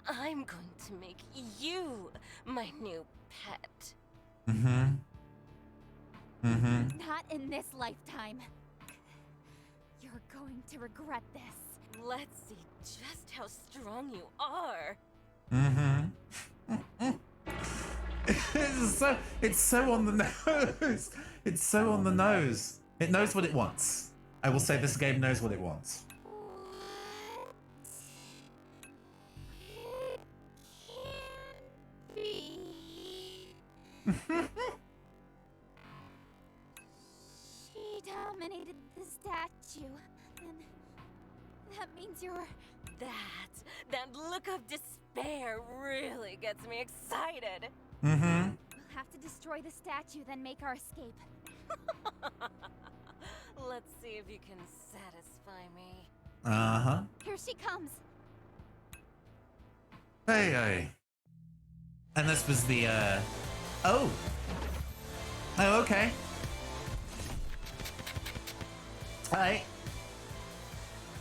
I'm going to make you my new pet. Mm-hmm. Not in this lifetime. You're going to regret this. Let's see just how strong you are. It's so on the nose. It's so on the nose. It knows what it wants. I will say this game knows what it wants. She dominated the statue. And that means you're... That look of despair really gets me excited. Mm-hmm. We'll have to destroy the statue, then make our escape. Let's see if you can satisfy me. Uh-huh. Here she comes. Hey. And this was the, Oh, okay.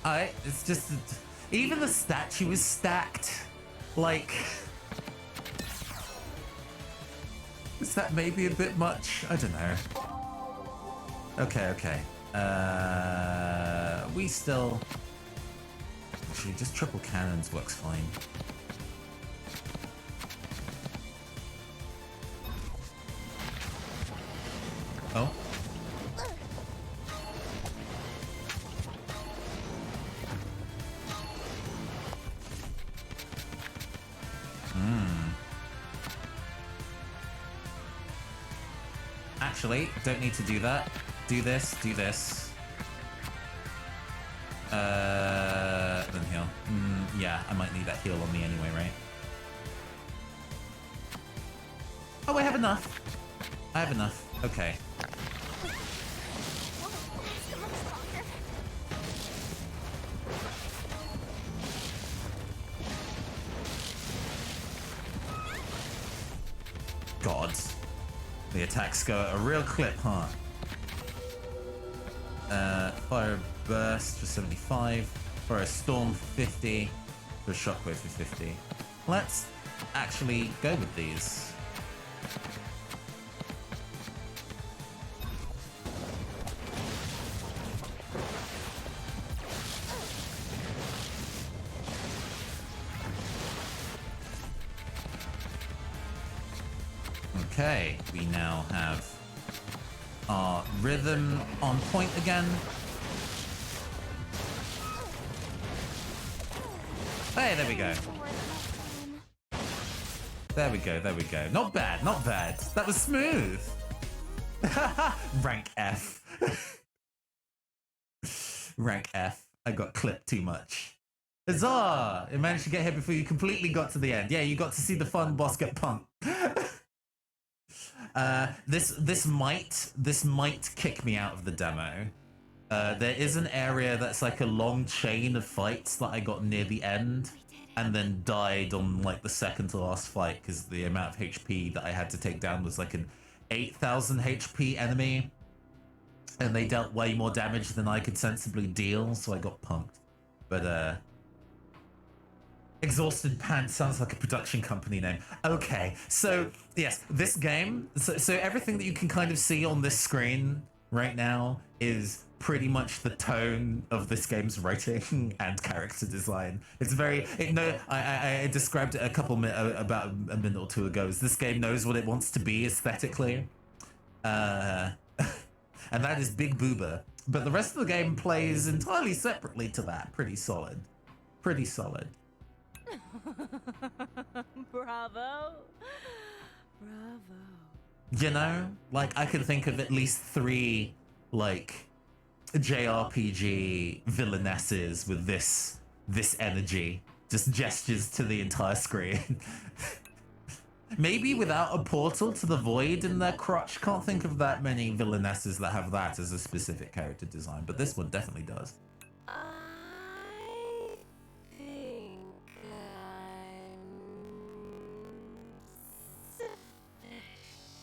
Alright, it's just... Even the statue is stacked. Like... Is that maybe a bit much? I don't know. Okay. We still... Actually, just triple cannons works fine. Oh. Actually, don't need to do that. Do this. Then heal. Yeah, I might need that heal on me anyway, right? Oh, I have enough. Okay. God. The attacks go at a real clip, huh? Fire burst for 75, for a storm for 50, for a shockwave for 50. Let's actually go with these. Okay, we now have our rhythm on point again. Hey, there we go. There we go, there we go. Not bad, not bad. That was smooth. Rank F. Rank F. I got clipped too much. Huzzah! It managed to get here before you completely got to the end. Yeah, you got to see the fun boss get punked. This might kick me out of the demo. There is an area that's like a long chain of fights that I got near the end and then died on like the second to last fight because the amount of HP that I had to take down was like an 8,000 HP enemy, and they dealt way more damage than I could sensibly deal, so I got punked. But Exhausted Pants sounds like a production company name. Okay, so yes, this game, so everything that you can kind of see on this screen right now is pretty much the tone of this game's writing and character design. It's very, I described it about a minute or two ago, is this game knows what it wants to be aesthetically. And that is big boober. But the rest of the game plays entirely separately to that. Pretty solid. Pretty solid. Bravo. Bravo. You know, like I could think of at least 3 like JRPG villainesses with this energy, just gestures to the entire screen. Maybe without a portal to the void in their crotch. Can't think of that many villainesses that have that as a specific character design, but this one definitely does. I think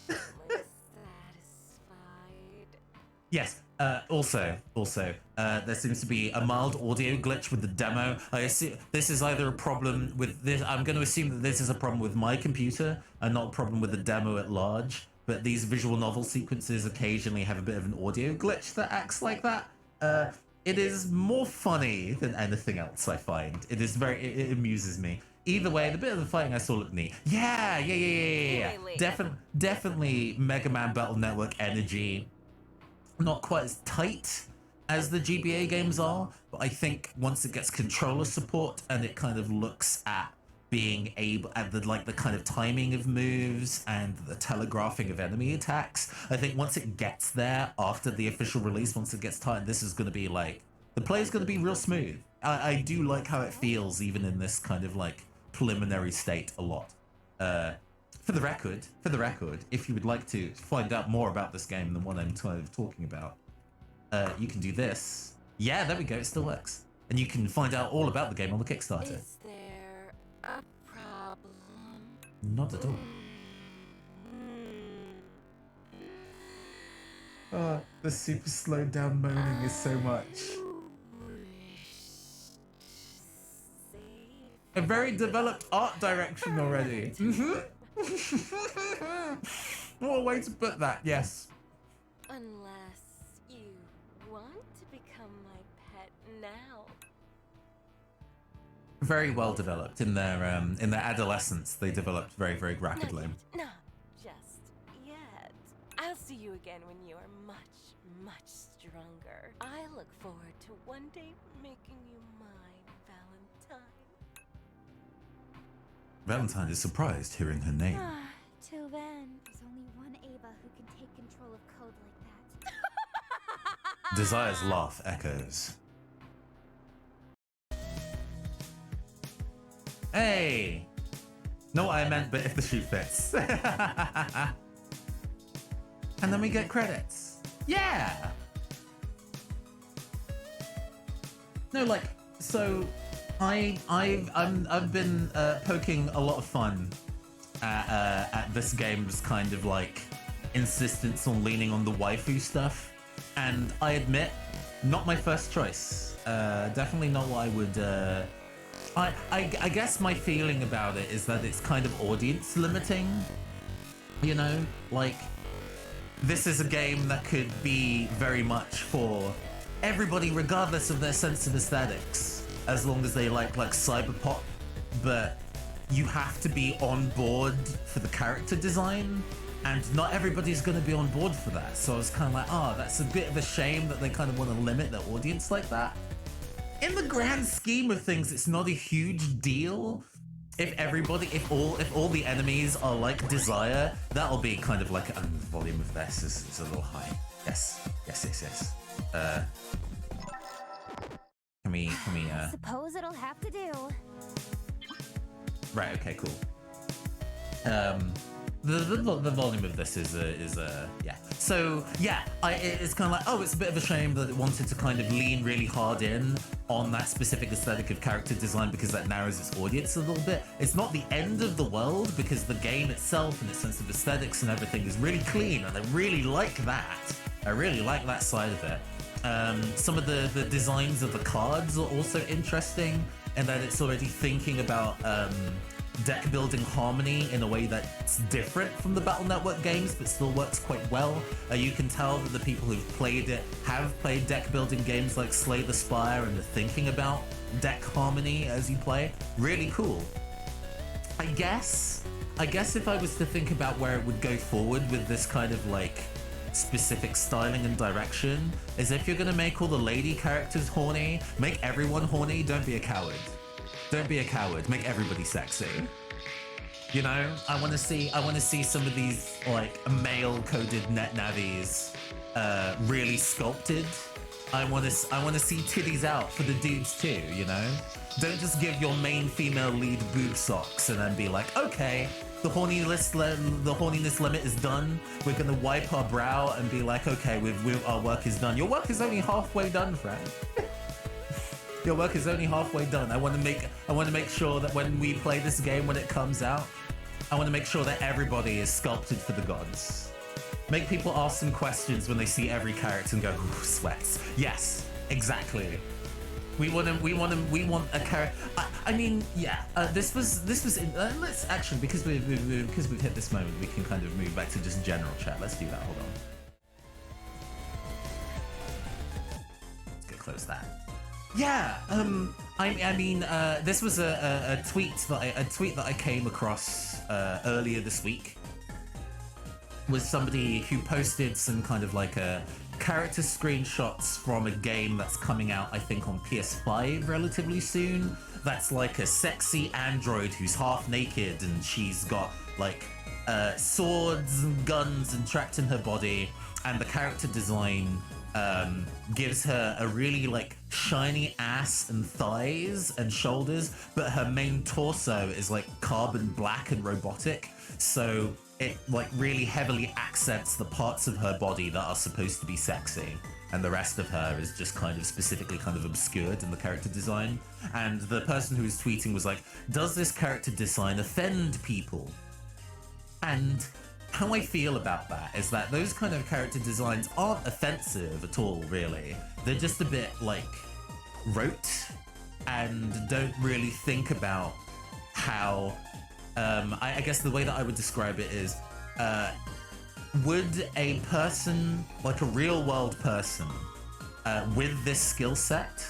I'm satisfied. Yes. Also, there seems to be a mild audio glitch with the demo. I assume this is either a problem with this. I'm going to assume that this is a problem with my computer and not a problem with the demo at large. But these visual novel sequences occasionally have a bit of an audio glitch that acts like that. It is more funny than anything else I find. It is it amuses me. Either way, the bit of the fighting I saw looked neat. Yeah. Definitely MegaMan Battle Network energy. Not quite as tight as the GBA games are, but I think once it gets controller support and it kind of looks at being able at the kind of timing of moves and the telegraphing of enemy attacks, I think once it gets there after the official release, once it gets tight, this is going to be like the play's going to be real smooth. I do like how it feels even in this kind of like preliminary state a lot. For the record, if you would like to find out more about this game than what I'm kind of talking about, you can do this. Yeah, there we go, it still works. And you can find out all about the game on the Kickstarter. Is there a problem? Not at all. Oh, the super slowed down moaning is so much. A very developed art direction already. What a way to put that, yes. Unless you want to become my pet now. Very well developed in their adolescence. They developed very, very rapidly. Not just yet. I'll see you again when you are much, much stronger. I look forward to one day making you mine, Valentine. Valentine is surprised hearing her name. Till then, there's only one Ava who can take control of code like that. Desire's laugh echoes. Hey! Not what I meant, but if the shoe fits. And then we get credits. Yeah! No, like, so I've been poking a lot of fun at this game's kind of like insistence on leaning on the waifu stuff, and I admit, not my first choice. Definitely not what I would. I guess my feeling about it is that it's kind of audience limiting. You know, like this is a game that could be very much for everybody, regardless of their sense of aesthetics, as long as they like cyberpop, but you have to be on board for the character design. And not everybody's going to be on board for that. So I was kind of like, oh, that's a bit of a shame that they kind of want to limit their audience like that. In the grand scheme of things, it's not a huge deal. If all the enemies are like Desire, that'll be kind of like the volume of this is a little high. Yes. Can we Suppose it'll have to do. Right, okay, cool. The volume of this is yeah. So yeah, it's kind of like, oh, it's a bit of a shame that it wanted to kind of lean really hard in on that specific aesthetic of character design because that narrows its audience a little bit. It's not the end of the world because the game itself and its sense of aesthetics and everything is really clean, and I really like that. I really like that side of it. Some of the designs of the cards are also interesting, and that it's already thinking about deck building harmony in a way that's different from the Battle Network games, but still works quite well. You can tell that the people who've played it have played deck building games like Slay the Spire and are thinking about deck harmony as you play. Really cool. I guess if I was to think about where it would go forward with this kind of like specific styling and direction, is if you're gonna make all the lady characters horny, make everyone horny. Don't be a coward. Don't be a coward. Make everybody sexy. You know, I want to see some of these like male-coded net navies really sculpted. I want to see titties out for the dudes too. You know, don't just give your main female lead boob socks and then be like, okay, the horniness limit is done. We're gonna wipe our brow and be like, okay, our work is done. Your work is only halfway done, friend. Your work is only halfway done. I want to make sure that when we play this game, when it comes out, I want to make sure that everybody is sculpted for the gods. Make people ask some questions when they see every character and go, ooh, sweats. Yes, exactly. We want a character. I mean, yeah. This was. Let's actually, because we've hit this moment, we can kind of move back to just general chat. Let's do that. Hold on. Let's go close that. Yeah, I mean, this was a tweet that I came across earlier this week. Was somebody who posted some kind of like character screenshots from a game that's coming out, I think, on PS5 relatively soon. That's like a sexy android who's half naked and she's got like swords and guns and trapped in her body, and the character design gives her a really like shiny ass and thighs and shoulders, but her main torso is like carbon black and robotic, so it like really heavily accents the parts of her body that are supposed to be sexy, and the rest of her is just kind of specifically kind of obscured in the character design. And the person who was tweeting was like, does this character design offend people? And how I feel about that is that those kind of character designs aren't offensive at all, really. They're just a bit like rote and don't really think about how I guess the way that I would describe it is would a person, like a real world person with this skill set,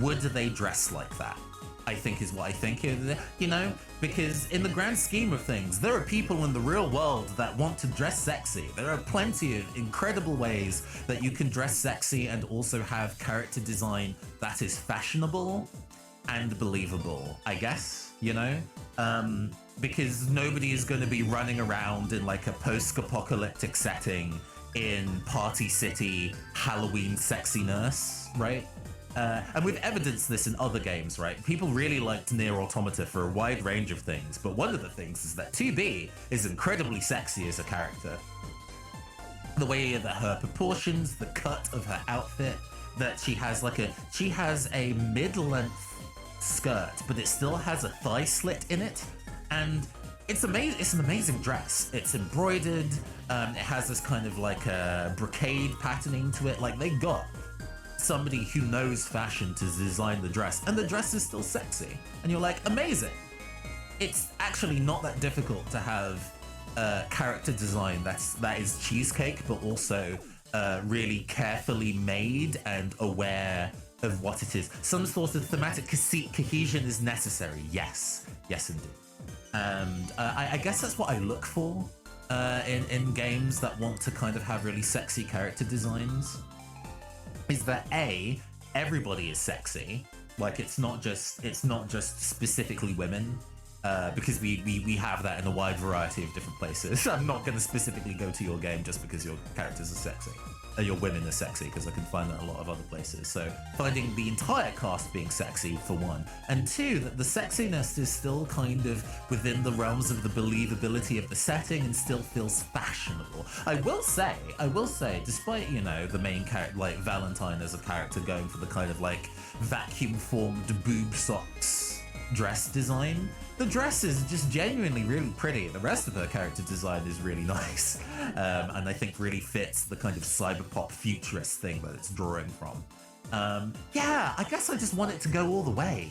would they dress like that? I think is what I think, you know, because in the grand scheme of things, there are people in the real world that want to dress sexy. There are plenty of incredible ways that you can dress sexy and also have character design that is fashionable and believable, I guess, you know? Because nobody is going to be running around in like a post-apocalyptic setting in Party City Halloween sexiness, right? And we've evidenced this in other games, right? People really liked Nier Automata for a wide range of things, but one of the things is that 2B is incredibly sexy as a character. The way that her proportions, the cut of her outfit, that she has a mid-length skirt, but it still has a thigh slit in it, and it's amazing. It's an amazing dress. It's embroidered. It has this kind of like a brocade patterning to it. Like, they got somebody who knows fashion to design the dress, and the dress is still sexy, and you're like, amazing. It's actually not that difficult to have character design that is cheesecake, but also really carefully made and aware of what it is. Some sort of thematic cohesion is necessary. Yes indeed. And I guess that's what I look for in games that want to kind of have really sexy character designs is that everybody is sexy. Like it's not just specifically women. Because we have that in a wide variety of different places. I'm not going to specifically go to your game just because your characters are sexy. Your women are sexy, because I can find that in a lot of other places. So finding the entire cast being sexy, for one. And two, that the sexiness is still kind of within the realms of the believability of the setting and still feels fashionable. I will say, despite, you know, the main character, like Valentine as a character going for the kind of like vacuum-formed boob socks dress design, the dress is just genuinely really pretty. The rest of her character design is really nice, and I think really fits the kind of cyberpop futurist thing that it's drawing from. Yeah, I guess I just want it to go all the way.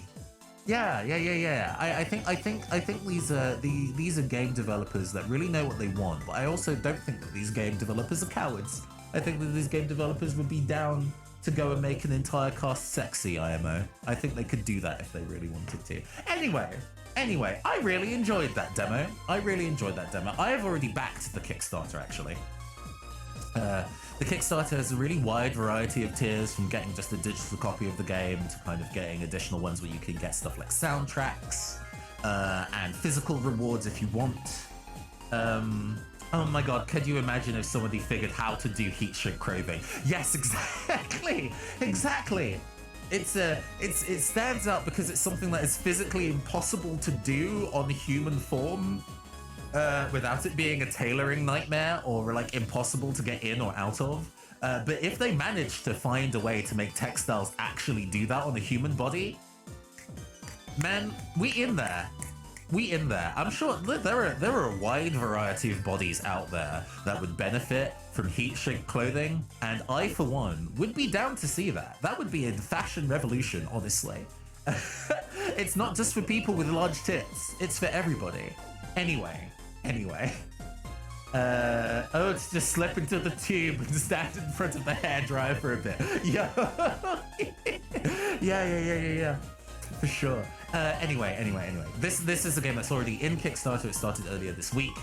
Yeah. I think these are game developers that really know what they want, but I also don't think that these game developers are cowards. I think that these game developers would be down to go and make an entire cast sexy, IMO. I think they could do that if they really wanted to. Anyway, I really enjoyed that demo. I have already backed the Kickstarter, actually. The Kickstarter has a really wide variety of tiers, from getting just a digital copy of the game to kind of getting additional ones where you can get stuff like soundtracks and physical rewards if you want. Oh my god, could you imagine if somebody figured how to do heat shrink clothing? Yes, exactly. It stands out because it's something that is physically impossible to do on human form without it being a tailoring nightmare or like impossible to get in or out of. But if they manage to find a way to make textiles actually do that on a human body, man, we in there. I'm sure there are a wide variety of bodies out there that would benefit from heat shrink clothing, and I, for one, would be down to see that. That would be a fashion revolution, honestly. It's not just for people with large tits, it's for everybody. Anyway. It's just slip into the tube and stand in front of the hairdryer for a bit. Yeah. Yeah. For sure. Anyway. This is a game that's already in Kickstarter. It started earlier this week.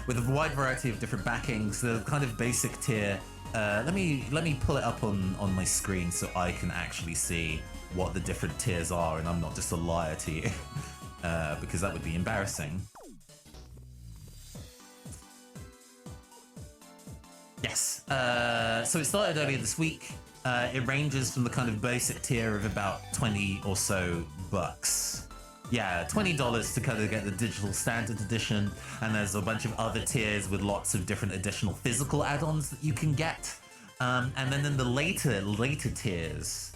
With a wide variety of different backings. The kind of basic tier. Let me pull it up on my screen so I can actually see what the different tiers are, and I'm not just a liar to you, because that would be embarrassing. Yes. So it started earlier this week. It ranges from the kind of basic tier of about 20 or so bucks. Yeah, $20 to kind of get the digital standard edition, and there's a bunch of other tiers with lots of different additional physical add-ons that you can get. And then in the later tiers,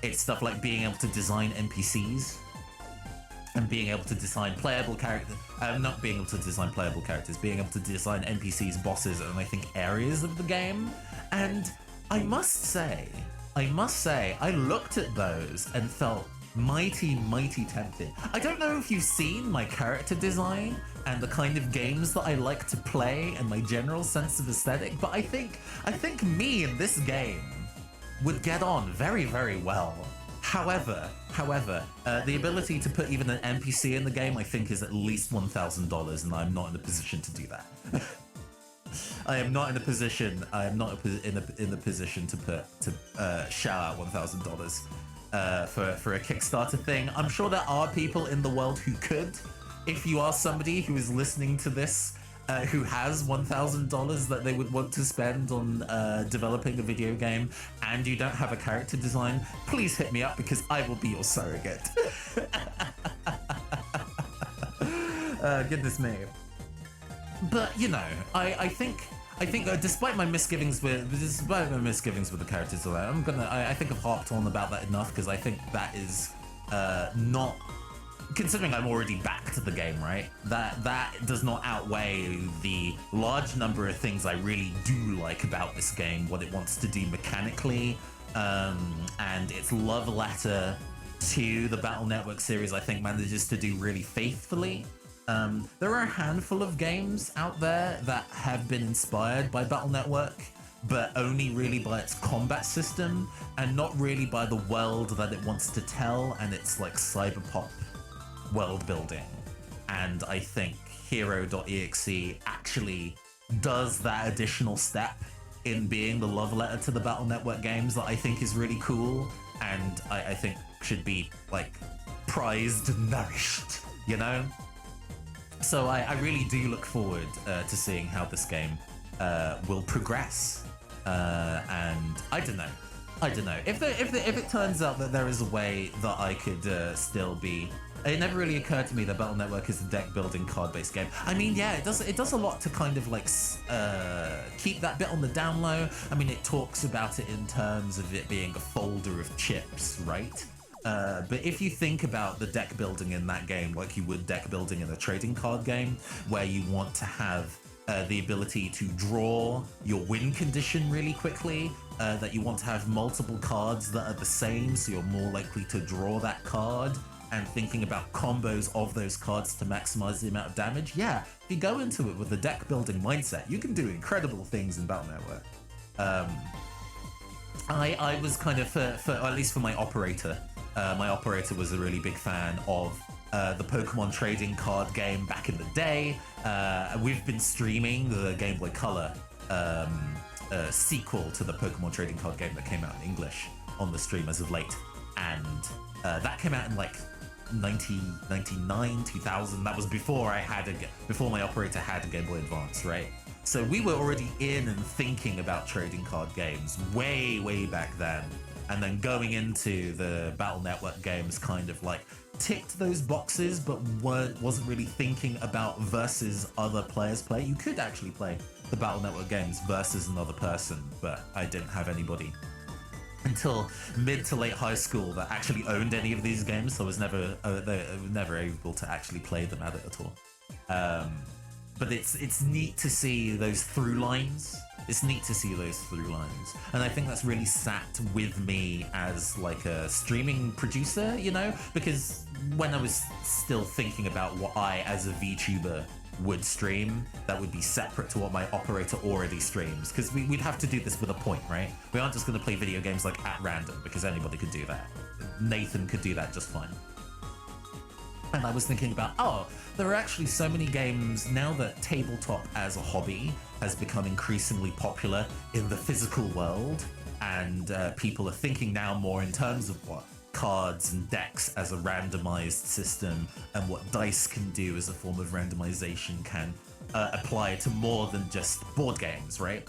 it's stuff like being able to design NPCs and being able to design playable characters. Not being able to design playable characters, being able to design NPCs, bosses, and I think areas of the game. And I must say, I looked at those and felt mighty tempted. I don't know if you've seen my character design and the kind of games that I like to play and my general sense of aesthetic, but I think me in this game would get on very, very well. However, the ability to put even an NPC in the game, I think, is at least $1,000, and I'm not in a position to do that. I am not in a position to shell out $1,000 for a Kickstarter thing. I'm sure there are people in the world who could. If you are somebody who is listening to this, who has $1,000 that they would want to spend on developing a video game, and you don't have a character design, please hit me up because I will be your surrogate. Goodness me. But you know, I think despite my misgivings with the character design, I think I've harped on about that enough, because I think that is not, considering I'm already back to the game, right? That does not outweigh the large number of things I really do like about this game, what it wants to do mechanically, and its love letter to the Battle Network series, I think manages to do really faithfully. There are a handful of games out there that have been inspired by Battle Network, but only really by its combat system and not really by the world that it wants to tell and its like cyberpop world building. And I think Hero.EXE actually does that additional step in being the love letter to the Battle Network games that I think is really cool, and I think should be like prized and nourished, you know? So I really do look forward to seeing how this game will progress, and I don't know. If it turns out that there is a way that I could still be. It never really occurred to me that Battle Network is a deck building card-based game. I mean, yeah, it does a lot to kind of like keep that bit on the down low. I mean, it talks about it in terms of it being a folder of chips, right? But if you think about the deck building in that game like you would deck building in a trading card game, where you want to have the ability to draw your win condition really quickly, that you want to have multiple cards that are the same, so you're more likely to draw that card, and thinking about combos of those cards to maximize the amount of damage. Yeah, if you go into it with the deck building mindset, you can do incredible things in Battle Network. I was kind of, for at least for my operator was a really big fan of the Pokemon trading card game back in the day. We've been streaming the Game Boy Color sequel to the Pokemon trading card game that came out in English on the stream as of late, and that came out in like 1999, 2000. That was before before my operator had a Game Boy Advance, right? So we were already in and thinking about trading card games way back then, and then going into the Battle Network games kind of like ticked those boxes, but wasn't really thinking about versus other players play. You could actually play the Battle Network games versus another person, but I didn't have anybody until mid to late high school that actually owned any of these games, so I was never able to actually play them at it at all. But it's neat to see those through lines. And I think that's really sat with me as like a streaming producer, you know, because when I was still thinking about what I as a VTuber would stream, that would be separate to what my operator already streams, because we'd have to do this with a point, right? We aren't just going to play video games like at random, because anybody could do that. Nathan could do that just fine. And I was thinking about, oh, there are actually so many games now that tabletop as a hobby has become increasingly popular in the physical world, and people are thinking now more in terms of what cards and decks as a randomized system, and what dice can do as a form of randomization can apply to more than just board games, right?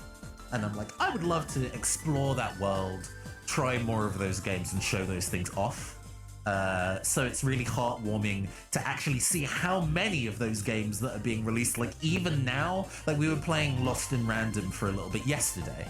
And I'm like, I would love to explore that world, try more of those games and show those things off. So it's really heartwarming to actually see how many of those games that are being released, like even now, like we were playing Lost in Random for a little bit yesterday,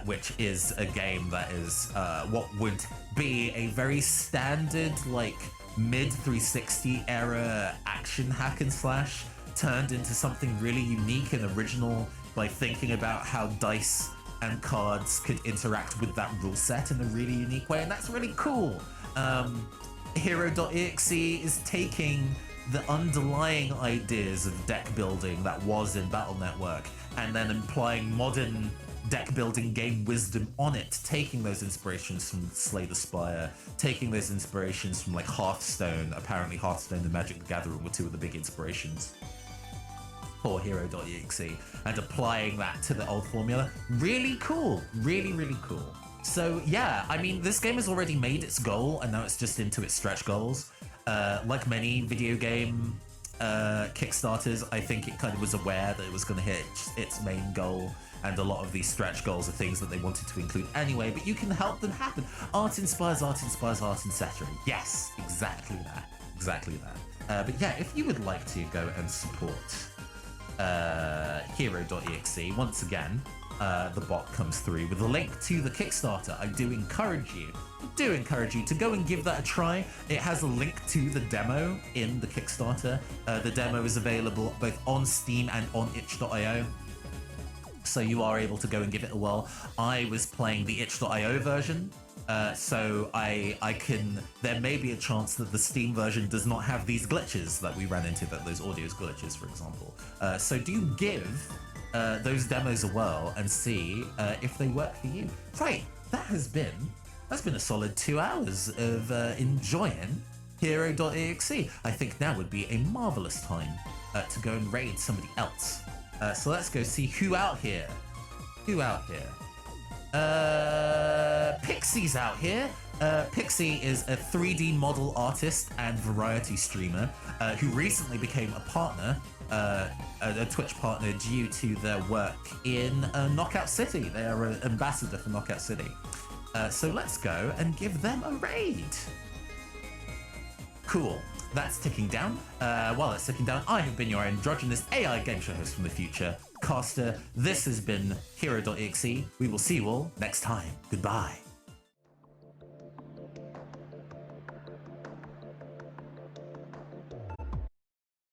which is a game that is what would be a very standard like mid 360 era action hack and slash turned into something really unique and original by thinking about how dice and cards could interact with that rule set in a really unique way, and that's really cool. Hero.EXE is taking the underlying ideas of deck building that was in Battle Network and then applying modern deck building game wisdom on it, taking those inspirations from Slay the Spire, taking those inspirations from like Hearthstone. Apparently Hearthstone and Magic the Gathering were two of the big inspirations for Hero.EXE, and applying that to the old formula. Really cool, really cool. So yeah, I mean, this game has already made its goal, and now it's just into its stretch goals. Like many video game Kickstarters, I think it kind of was aware that it was going to hit its main goal, and a lot of these stretch goals are things that they wanted to include anyway, but you can help them happen. Art inspires art, etc. Yes, exactly that. But yeah, if you would like to go and support Hero.EXE, once again, the bot comes through with a link to the Kickstarter. I do encourage you to go and give that a try. It has a link to the demo in the Kickstarter. The demo is available both on Steam and on itch.io, so you are able to go and give it a whirl. I was playing the itch.io version, so there may be a chance that the Steam version does not have these glitches that we ran into, those audio glitches, for example. So do give those demos a whirl and see if they work for you. Right, that's been a solid 2 hours of enjoying Hero.EXE. I think now would be a marvelous time to go and raid somebody else. So let's go see who out here. Who out here? Pixie's out here. Pixie is a 3D model artist and variety streamer who recently became a partner, a Twitch partner due to their work in Knockout City. They are an ambassador for Knockout City. So let's go and give them a raid. Cool. That's ticking down. While it's ticking down, I have been your androgynous AI game show host from the future, Caster. This has been Hero.EXE. We will see you all next time. Goodbye.